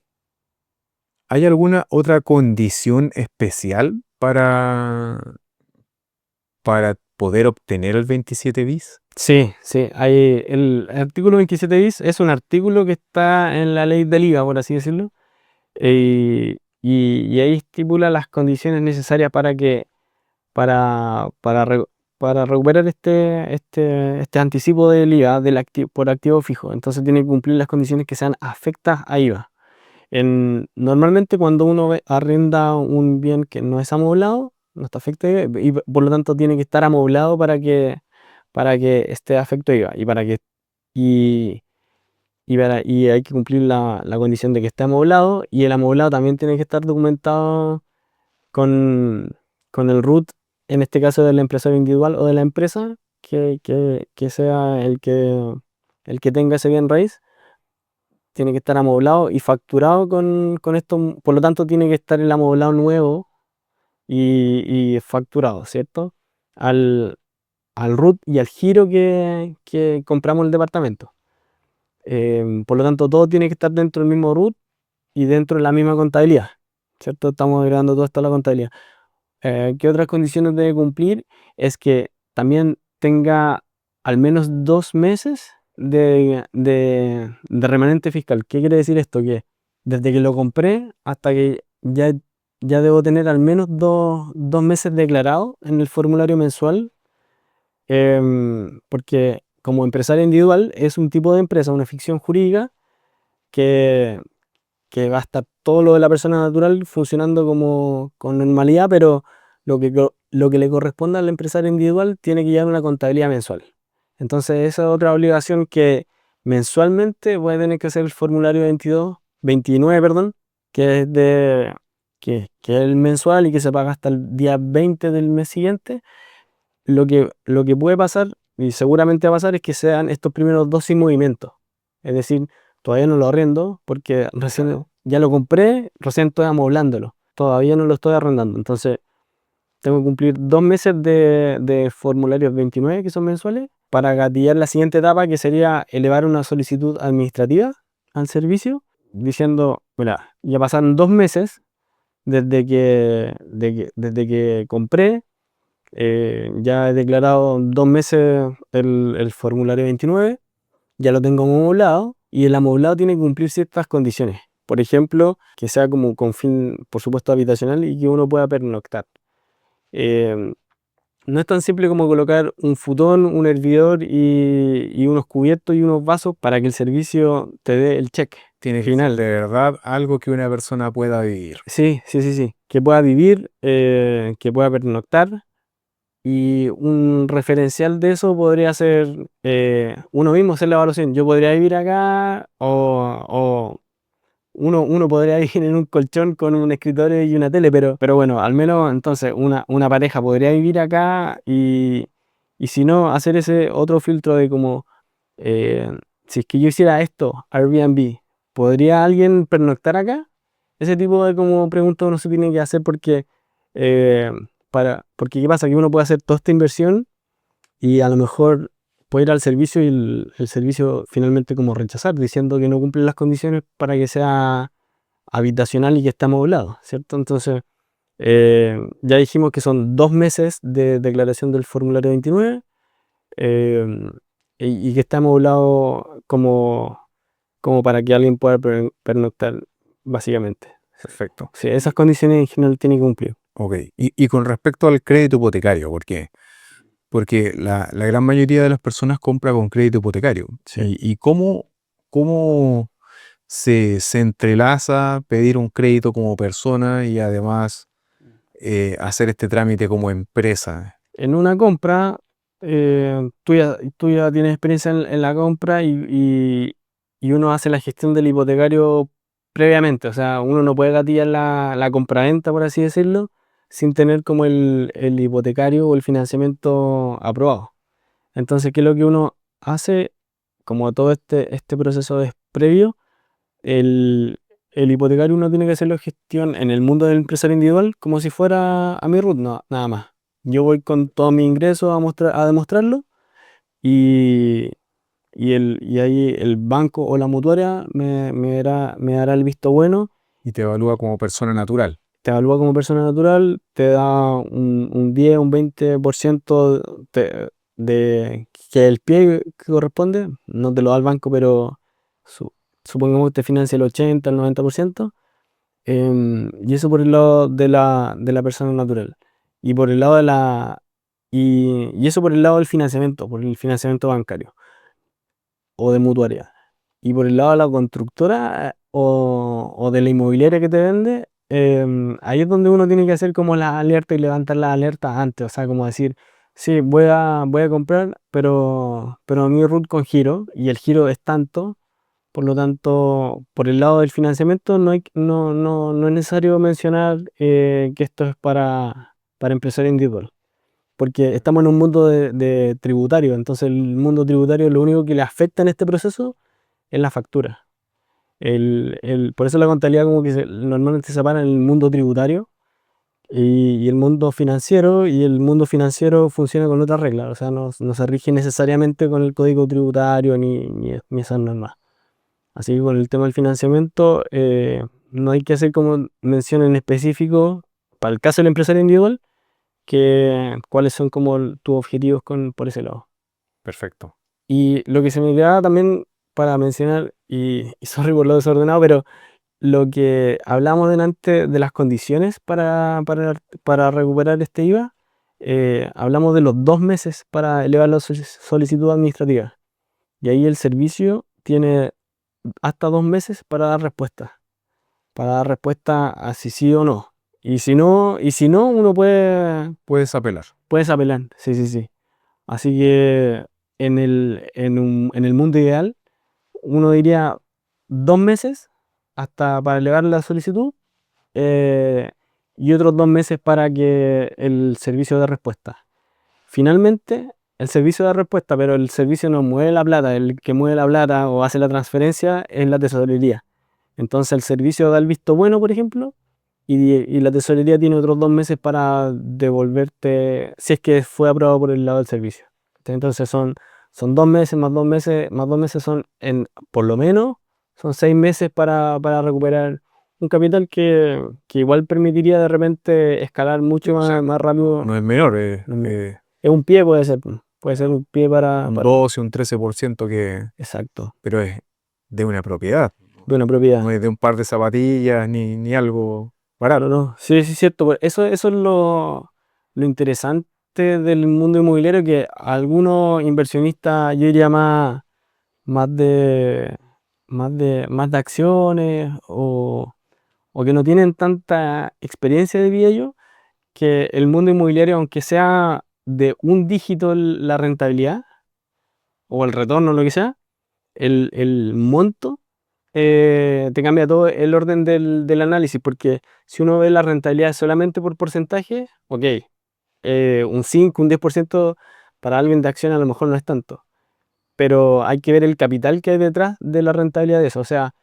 hay alguna otra condición especial para poder obtener el 27 bis? Sí, sí, el artículo 27 bis es un artículo que está en la ley del IVA, por así decirlo, y ahí estipula las condiciones necesarias para, para, re- para recuperar este anticipo del IVA por activo fijo. Entonces tiene que cumplir las condiciones que sean afectas a IVA. Normalmente cuando uno arrenda un bien que no es amoblado, no está afecto a IVA y por lo tanto tiene que estar amoblado para que esté afecto a IVA y, y hay que cumplir la condición de que esté amoblado, y el amoblado también tiene que estar documentado con, con el root, en este caso del empresario individual o de la empresa, que sea el que tenga ese bien raíz. Tiene que estar amoblado y facturado con esto, por lo tanto tiene que estar el amoblado nuevo y facturado, ¿cierto? Al, al root y al giro que compramos el departamento. Por lo tanto, todo tiene que estar dentro del mismo root y dentro de la misma contabilidad, ¿cierto? Estamos agregando todo esto a la contabilidad. ¿Qué otras condiciones debe cumplir? Es que también tenga al menos 2 meses de remanente fiscal. ¿Qué quiere decir esto? Que desde que lo compré hasta que ya debo tener al menos dos meses declarados en el formulario mensual, porque como empresario individual es un tipo de empresa, una ficción jurídica que, que va a estar todo lo de la persona natural funcionando como con normalidad, pero lo que le corresponde al empresario individual tiene que llevar una contabilidad mensual. Entonces esa es otra obligación, que mensualmente voy a tener que hacer el formulario 29, perdón, que es que es el mensual y que se paga hasta el día 20 del mes siguiente. Lo que puede pasar, y seguramente va a pasar, es que sean estos primeros dos sin movimiento. Es decir, todavía no lo arrendo porque recién ya lo compré, recién estoy amoblándolo. Todavía no lo estoy arrendando. Entonces, tengo que cumplir 2 meses de formularios 29, que son mensuales, para gatillar la siguiente etapa, que sería elevar una solicitud administrativa al servicio, diciendo, mira, ya pasaron 2 meses desde que compré. Ya he declarado 2 meses el formulario 29, ya lo tengo amoblado, y el amoblado tiene que cumplir ciertas condiciones. Por ejemplo, que sea como con fin, por supuesto, habitacional y que uno pueda pernoctar. Eh, no es tan simple como colocar un futón, un hervidor y unos cubiertos y unos vasos para que el servicio te dé el cheque Tiene que ser final. de verdad algo que una persona pueda vivir. Sí, sí, sí, sí. Que pueda vivir, que pueda pernoctar. Y un referencial de eso podría ser uno mismo hacer la evaluación. Yo podría vivir acá, o uno podría vivir en un colchón con un escritorio y una tele, pero bueno, al menos entonces una pareja podría vivir acá, y si no, hacer ese otro filtro de como, eh, si es que yo hiciera esto, Airbnb, ¿podría alguien pernoctar acá? Ese tipo de como preguntas uno se tiene que hacer, eh, porque ¿qué pasa? Que uno puede hacer toda esta inversión y a lo mejor puede ir al servicio y el servicio finalmente como rechazar, diciendo que no cumple las condiciones para que sea habitacional y que está amoblado, ¿cierto? Entonces, ya dijimos que son 2 meses de declaración del formulario 29, eh, y que está amoblado como para que alguien pueda pernoctar, básicamente. Perfecto. Sí, esas condiciones en general tienen que cumplir. Ok. Y con respecto al crédito hipotecario, porque porque la gran mayoría de las personas compra con crédito hipotecario. Sí. ¿Y cómo se entrelaza pedir un crédito como persona y además hacer este trámite como empresa? En una compra, tú ya tienes experiencia en la compra y uno hace la gestión del hipotecario previamente. O sea, uno no puede gatillar la compraventa, por así decirlo, sin tener como el hipotecario o el financiamiento aprobado. Entonces, ¿qué es lo que uno hace? Como todo este proceso es previo, el, el hipotecario uno tiene que hacerlo gestión en el mundo del empresario individual como si fuera a mi RUT, no, nada más. Yo voy con todos mis ingresos a demostrarlo y, y ahí el banco o la mutuaria me dará el visto bueno, Y te evalúa como persona natural. te evalúa como persona natural, te da un 10, un 20% de que el pie que corresponde, no te lo da el banco, pero su- supongamos que te financia el 80, el 90%. Y eso por el lado de la persona natural. Y por el lado de la. Y eso por el lado del financiamiento, por el financiamiento bancario o de mutuaria. Y por el lado de la constructora o de la inmobiliaria que te vende, ahí es donde uno tiene que hacer como la alerta y levantar la alerta antes. O sea, como decir, sí, voy a comprar, pero mi RUT con giro, y el giro es tanto. Por lo tanto, por el lado del financiamiento no es necesario mencionar que esto es para empresario individual, porque estamos en un mundo de tributario. Entonces el mundo tributario lo único que le afecta en este proceso es la factura. Por eso la contabilidad como que normalmente se separa en el mundo tributario y el mundo financiero, y el mundo financiero funciona con otras reglas. O sea, no se rige necesariamente con el código tributario ni esas normas. Así que con el tema del financiamiento, no hay que hacer como mención en específico para el caso del empresario individual, que cuáles son como tus objetivos por ese lado. Perfecto. Y lo que se me queda también para mencionar, y sorry por lo desordenado, pero lo que hablamos delante de las condiciones para recuperar este IVA, hablamos de los 2 meses para elevar la solicitud administrativa. Y ahí el servicio tiene hasta 2 meses para dar respuesta a si sí o no. Y si no, uno Puedes apelar. puedes apelar. Sí, sí, sí. Así que en el mundo ideal, uno diría 2 meses hasta para elevar la solicitud, eh, y otros 2 meses para que el servicio de respuesta. Finalmente, el servicio da respuesta, pero el servicio no mueve la plata. El que mueve la plata o hace la transferencia es la tesorería. Entonces el servicio da el visto bueno, por ejemplo, y la tesorería tiene otros 2 meses para devolverte, si es que fue aprobado por el lado del servicio. Entonces son 2 meses más 2 meses, más 2 meses por lo menos, son 6 meses para recuperar un capital que igual permitiría de repente escalar mucho O sea, más rápido. no es menor, Es un pie, puede ser un pie un 12, un 13% exacto, pero es de una propiedad. de una No propiedad. es de un par de zapatillas ni algo No, barato. no, sí, sí, es cierto. Eso es lo interesante del mundo inmobiliario, que algunos inversionistas, yo diría más de, más de acciones, o que no tienen tanta experiencia de vida yo, que el mundo inmobiliario, aunque sea de un dígito la rentabilidad o el retorno, lo que sea, el monto, te cambia todo el orden del análisis, porque si uno ve la rentabilidad solamente por porcentaje, ok, un 5 un 10% para alguien de acción a lo mejor no es tanto, pero hay que ver el capital que hay detrás de la rentabilidad de eso. O sea,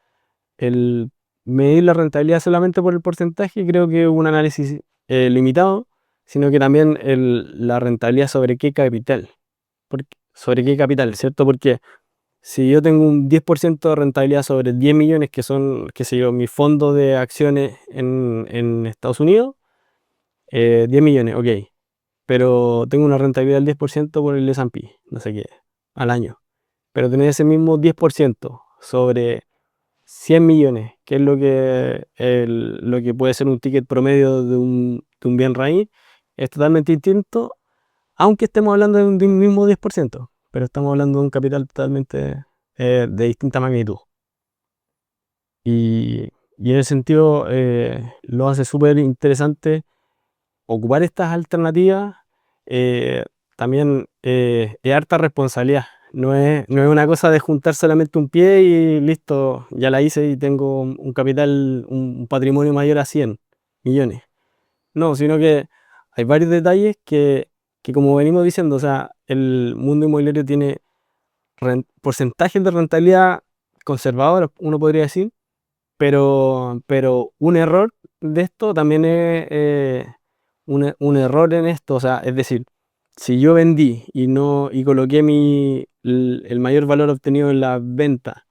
el medir la rentabilidad solamente por el porcentaje creo que es un análisis limitado, sino que también la rentabilidad sobre qué capital, sobre qué capital, ¿cierto? Porque si yo tengo un 10% de rentabilidad sobre 10 millones, que son, qué sé yo, mi fondo de acciones en Estados Unidos, 10 millones, ok. Pero tengo una rentabilidad del 10% por el S&P, no sé qué, al año. Pero tener ese mismo 10% sobre 100 millones, que es lo que puede ser un ticket promedio de un bien raíz, es totalmente distinto aunque estemos hablando de un mismo 10%, pero estamos hablando de un capital totalmente de distinta magnitud. Y en ese sentido lo hace súper interesante ocupar estas alternativas. eh, También es harta responsabilidad. No es una cosa de juntar solamente un pie y listo, ya la hice y tengo un capital, un patrimonio mayor a 100 millones. No, sino que hay varios detalles que como venimos diciendo, o sea, el mundo inmobiliario tiene porcentajes de rentabilidad conservadores, uno podría decir, pero un error de esto también es un error en esto, o sea, es decir, si yo vendí y no y coloqué el mayor valor obtenido en la venta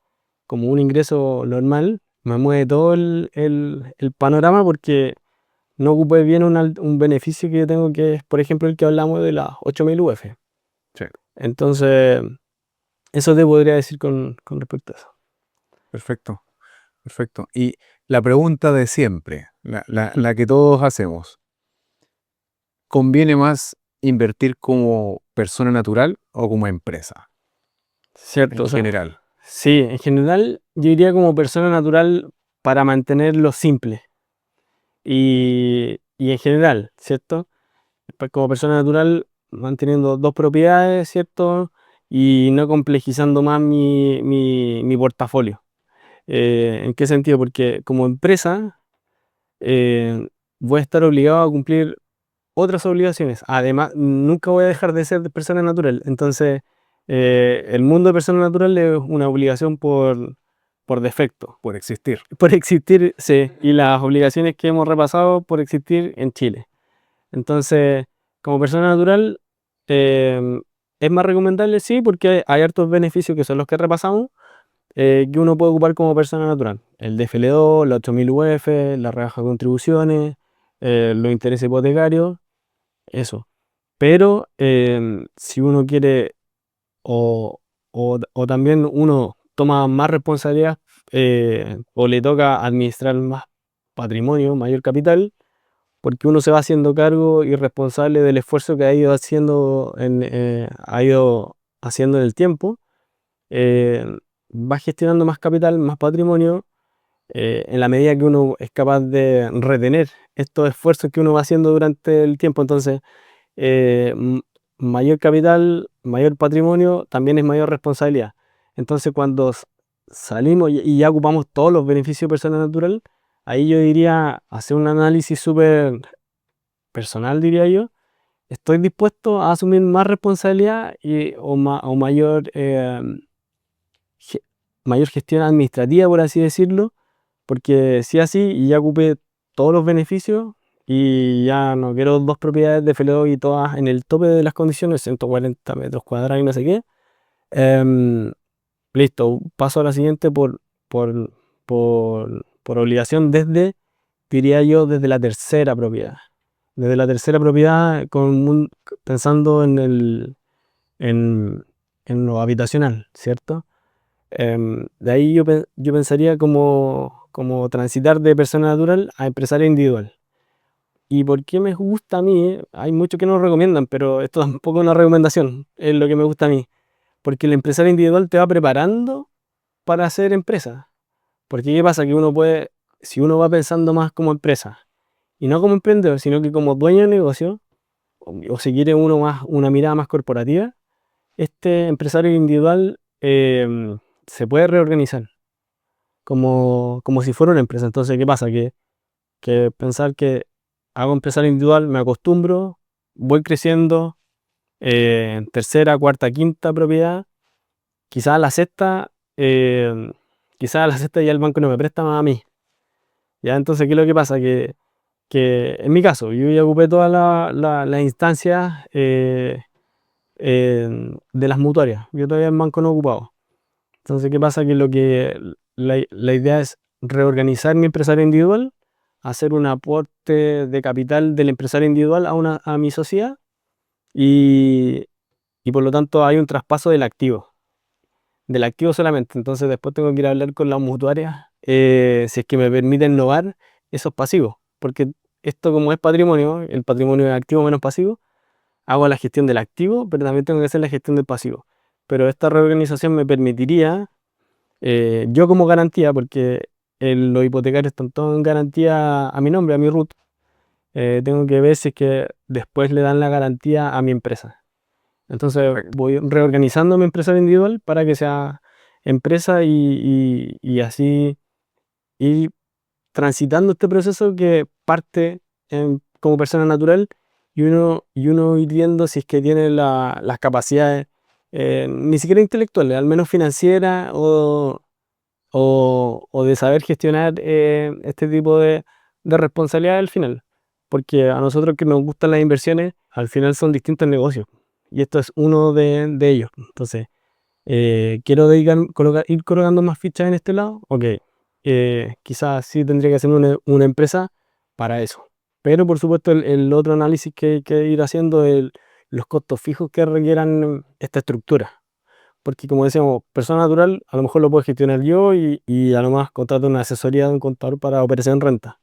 como un ingreso normal, me mueve todo el panorama porque no ocupé bien un beneficio que yo tengo, que es, por ejemplo, el que hablamos de las 8.000 UF. Sí, Entonces, eso te podría decir con respecto a eso. perfecto, perfecto. Y la pregunta de siempre, la que todos hacemos, ¿conviene más invertir como persona natural o como empresa Cierto, en o sea, general? sí, en general yo diría como persona natural para mantenerlo simple. Y en general, ¿cierto? Como persona natural manteniendo dos propiedades, ¿cierto? Y no complejizando más mi portafolio. ¿En qué sentido? Porque como empresa eh, voy a estar obligado a cumplir otras obligaciones. Además, nunca voy a dejar de ser persona natural. Entonces, el mundo de persona natural es una obligación por defecto. Por existir. Por existir, sí, y las obligaciones que hemos repasado por existir en Chile. Entonces, como persona natural, es más recomendable, sí, porque hay hartos beneficios que son los que repasamos, que uno puede ocupar como persona natural. El DFL2, la 8.000 UF, la rebaja de contribuciones, los intereses hipotecarios, eso. Pero si uno quiere o, o también uno toma más responsabilidad o le toca administrar más patrimonio, mayor capital, porque uno se va haciendo cargo y responsable del esfuerzo que ha ido haciendo en el tiempo, eh, va gestionando más capital, más patrimonio, en la medida que uno es capaz de retener estos esfuerzos que uno va haciendo durante el tiempo. Entonces, eh, m- mayor capital, mayor patrimonio, también es mayor responsabilidad. Entonces, cuando salimos y ya ocupamos todos los beneficios de persona natural, ahí yo diría hacer un análisis súper personal, diría yo. Estoy dispuesto a asumir más responsabilidad o mayor, ge- mayor gestión administrativa, por así decirlo, porque si así y ya ocupé todos los beneficios y ya no quiero dos propiedades de FLO y todas en el tope de las condiciones, 140 metros cuadrados y no sé qué. em, Listo, paso a la siguiente por, por obligación desde, diría yo, desde la tercera propiedad. Desde la tercera propiedad, pensando en, en lo habitacional, ¿cierto? De ahí yo pensaría como transitar de persona natural a empresario individual. ¿Y por qué me gusta a mí? Hay muchos que no lo recomiendan, pero esto tampoco es una recomendación, es lo que me gusta a mí. Porque el empresario individual te va preparando para hacer empresa. Porque ¿qué pasa? Que uno puede, si uno va pensando más como empresa, y no como emprendedor, sino que como dueño de negocio, o si quiere uno más, una mirada más corporativa, este empresario individual se puede reorganizar como si fuera una empresa. Entonces, ¿qué pasa? Que pensar que hago empresario individual, me acostumbro, voy creciendo, tercera, cuarta, quinta propiedad, quizás a la sexta, quizás a la sexta ya el banco no me presta más a mí. ¿Ya? Entonces, ¿qué es lo que pasa? Que en mi caso, yo ya ocupé todas las instancias de las mutuarias. Yo todavía en banco no he ocupado. Entonces, ¿qué pasa? Que la idea es reorganizar mi empresario individual, hacer un aporte de capital del empresario individual a mi sociedad y, y por lo tanto hay un traspaso del activo solamente. Entonces, después tengo que ir a hablar con las mutuarias si es que me permiten innovar esos pasivos, porque esto como es patrimonio, el patrimonio es activo menos pasivo, hago la gestión del activo, pero también tengo que hacer la gestión del pasivo. Pero esta reorganización me permitiría, yo como garantía, porque los hipotecarios están todos en garantía a mi nombre, a mi root, tengo que ver si es que después le dan la garantía a mi empresa. Entonces Correcto. voy reorganizando mi empresa individual para que sea empresa y así ir transitando este proceso que parte como persona natural y uno ir viendo si es que tiene las capacidades, ni siquiera intelectuales, al menos financieras o de saber gestionar este tipo de responsabilidad al final. Porque a nosotros que nos gustan las inversiones, al final son distintos negocios. Y esto es uno de ellos. Entonces, quiero ir colocando más fichas en este lado. Ok, quizás sí tendría que hacer una empresa para eso. Pero por supuesto el otro análisis que hay que ir haciendo es los costos fijos que requieran esta estructura. Porque como decíamos, persona natural a lo mejor lo puedo gestionar yo y a lo más contrato una asesoría de un contador para operación renta.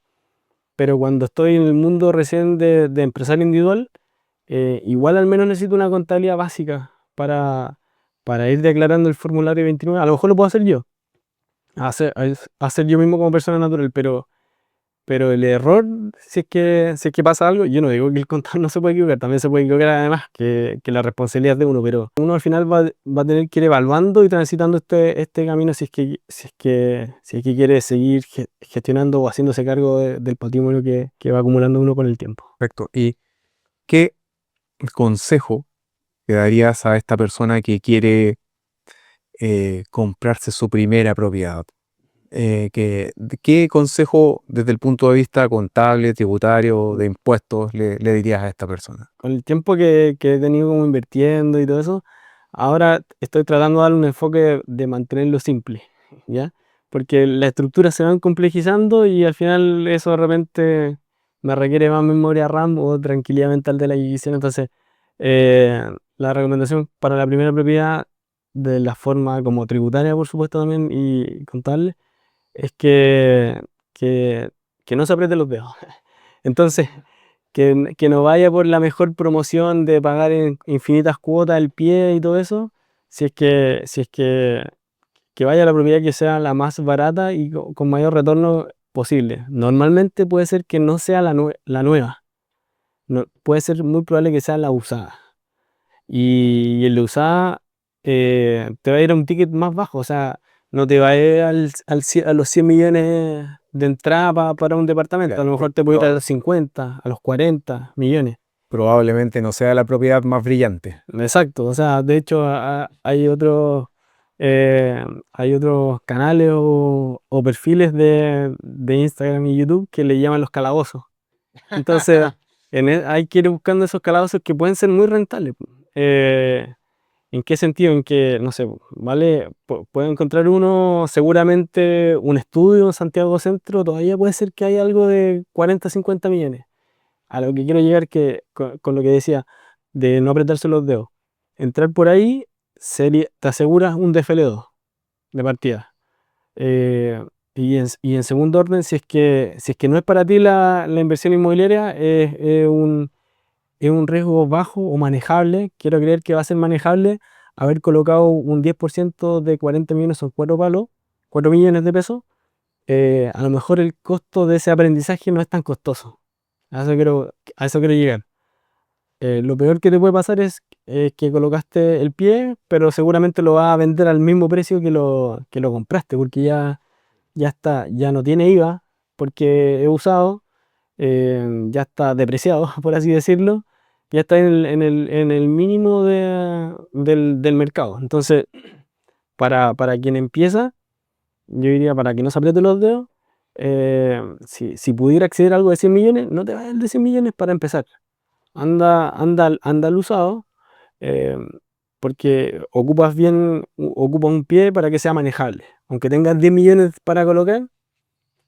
Pero cuando estoy en el mundo recién de empresario individual, igual al menos necesito una contabilidad básica para ir declarando el formulario 29. A lo mejor lo puedo hacer yo, hacer yo mismo como persona natural, pero el error, si es que pasa algo, yo no digo que el contador no se puede equivocar, también se puede equivocar además, que la responsabilidad es de uno, pero uno al final va a tener que ir evaluando y transitando este camino si es que quiere seguir gestionando o haciéndose cargo del patrimonio que va acumulando uno con el tiempo. Perfecto. ¿Y qué consejo le darías a esta persona que quiere comprarse su primera propiedad? ¿Qué consejo desde el punto de vista contable, tributario, de impuestos le dirías a esta persona? Con el tiempo que he tenido como invirtiendo y todo eso, ahora estoy tratando de darle un enfoque de mantenerlo simple, ¿ya? Porque las estructuras se van complejizando y al final eso de repente me requiere más memoria RAM o tranquilidad mental de la edición. Entonces, eh, la recomendación para la primera propiedad, de la forma como tributaria, por supuesto, también y contable, es que, que no se apriete los dedos. Entonces, que no vaya por la mejor promoción de pagar en infinitas cuotas el pie y todo eso, si es que vaya a la propiedad que sea la más barata y con mayor retorno posible. Normalmente puede ser que no sea la nueva, puede ser muy probable que sea la usada. Y en la usada te va a ir a un ticket más bajo, o sea, no te va a ir a los 100 millones de entrada para un departamento, a Claro, lo mejor te puede ir a los 50, a los 40 millones. probablemente no sea la propiedad más brillante. Exacto, o sea, de hecho hay otros canales o perfiles de Instagram y YouTube que le llaman los calabozos. Entonces, hay que ir buscando esos calabozos que pueden ser muy rentables. Eh, ¿En qué sentido? En que, no sé, ¿vale? Puedo encontrar uno, seguramente un estudio en Santiago Centro, todavía puede ser que haya algo de 40, 50 millones. A lo que quiero llegar que, con lo que decía, de no apretarse los dedos. Entrar por ahí, te aseguras un DFL2 de partida. Eh, y en segundo orden, si es que no es para ti la inversión inmobiliaria, es un riesgo bajo o manejable. Quiero creer que va a ser manejable haber colocado un 10% de 40 millones, son 4 palos, 4 millones de pesos. A lo mejor el costo de ese aprendizaje no es tan costoso. A eso quiero llegar. Lo peor que te puede pasar es que colocaste el pie, pero seguramente lo vas a vender al mismo precio que lo compraste, porque ya está, ya no tiene IVA, porque he usado, ya está depreciado, por así decirlo, ya está en el mínimo del mercado. Entonces, para quien empieza, yo diría para que no se apriete los dedos, si pudiera acceder a algo de 100 millones, no te vayas al de 100 millones para empezar. Anda al usado, eh, porque ocupa un pie para que sea manejable. Aunque tengas 10 millones para colocar,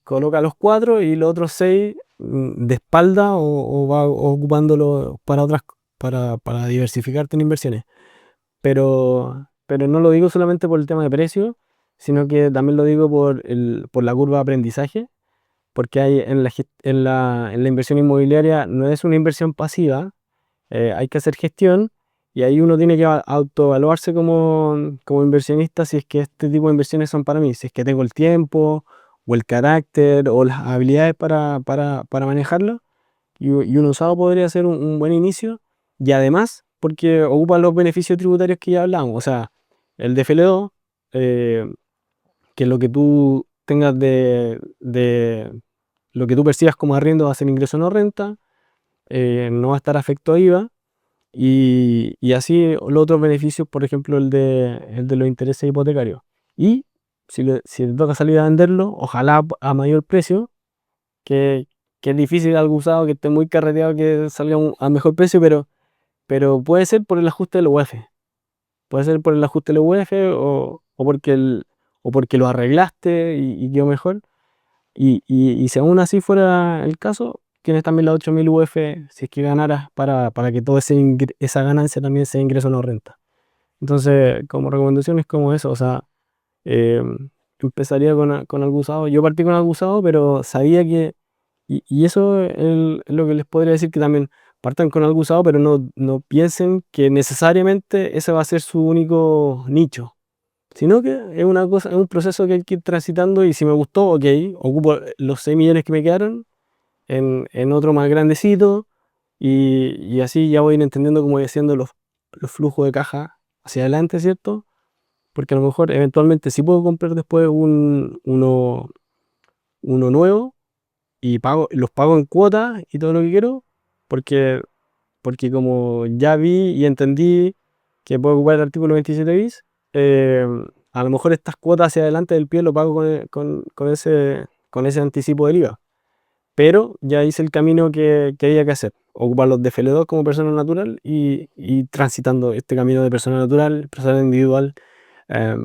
coloca los 4 y los otros 6 de espalda o va ocupándolo para para diversificarte en inversiones. Pero no lo digo solamente por el tema de precio, sino que también lo digo por la curva de aprendizaje, porque hay en la inversión inmobiliaria no es una inversión pasiva, hay que hacer gestión y ahí uno tiene que autoevaluarse como inversionista si es que este tipo de inversiones son para mí, si es que tengo el tiempo o el carácter o las habilidades para manejarlo. Y un usado podría ser un buen inicio. Y además, porque ocupa los beneficios tributarios que ya hablamos. O sea, el DFL2, que lo que tú tengas de lo que tú percibas como arriendo va a ser ingreso no renta, no va a estar afecto a IVA. Y así los otros beneficios, por ejemplo, el de los intereses hipotecarios. Y si te toca salir a venderlo, ojalá a mayor precio, que, que es difícil algo usado, que esté muy carreteado, que salga a mejor precio, pero puede ser por el ajuste del UF. Puede ser por el ajuste del UF o porque lo arreglaste y quedó mejor. Y si aún así fuera el caso, tienes también la 8000 UF si es que ganaras para que toda esa ganancia también sea ingreso no renta. Entonces, como recomendación es como eso, o sea, eh, empezaría con algo usado. Yo partí con algo usado, pero sabía que, y eso es lo que les podría decir, que también partan con algo usado, pero no piensen que necesariamente ese va a ser su único nicho, sino que es una cosa, es un proceso que hay que ir transitando y si me gustó, ok, ocupo los 6 millones que me quedaron en otro más grandecito y así ya voy a ir entendiendo cómo voy haciendo los flujos de caja hacia adelante, ¿cierto? Porque a lo mejor eventualmente sí puedo comprar después uno nuevo y los pago en cuotas y todo lo que quiero, porque, porque como ya vi y entendí que puedo ocupar el artículo 27 bis, eh, a lo mejor estas cuotas hacia adelante del pie lo pago con ese anticipo del IVA. Pero ya hice el camino que había que hacer, ocupar los DFL2 como persona natural y transitando este camino de persona natural, persona individual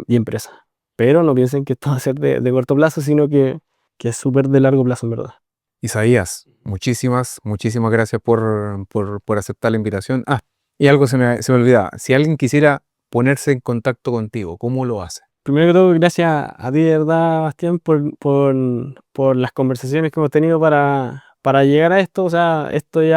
y empresa. Pero no piensen que esto va a ser de corto plazo, sino que es súper de largo plazo, en verdad. Isaías, muchísimas gracias por aceptar la invitación. Ah, y algo se me olvidaba. Si alguien quisiera ponerse en contacto contigo, ¿cómo lo hace? Primero que todo, gracias a ti, de verdad, Bastián, por las conversaciones que hemos tenido para llegar a esto. O sea, esto es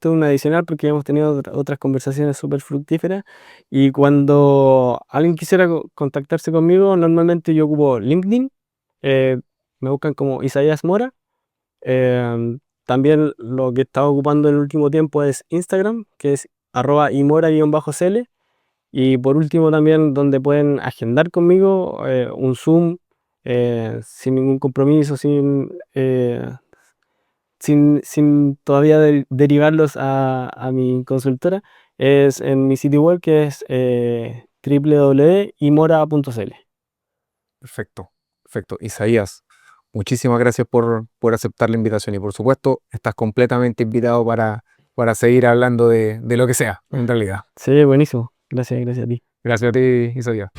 un adicional porque hemos tenido otras conversaciones súper fructíferas. Y cuando alguien quisiera contactarse conmigo, normalmente yo ocupo LinkedIn, eh, me buscan como Isaías Mora. También lo que he estado ocupando en el último tiempo es Instagram, que es @imora_cl. Y por último también donde pueden agendar conmigo un Zoom sin ningún compromiso, sin todavía derivarlos a mi consultora, es en mi sitio web que es www.imora.cl. Perfecto, perfecto. Isaías, muchísimas gracias por aceptar la invitación y por supuesto estás completamente invitado para seguir hablando de lo que sea, en realidad. Sí, buenísimo. Gracias a ti. Gracias a ti, Isaías.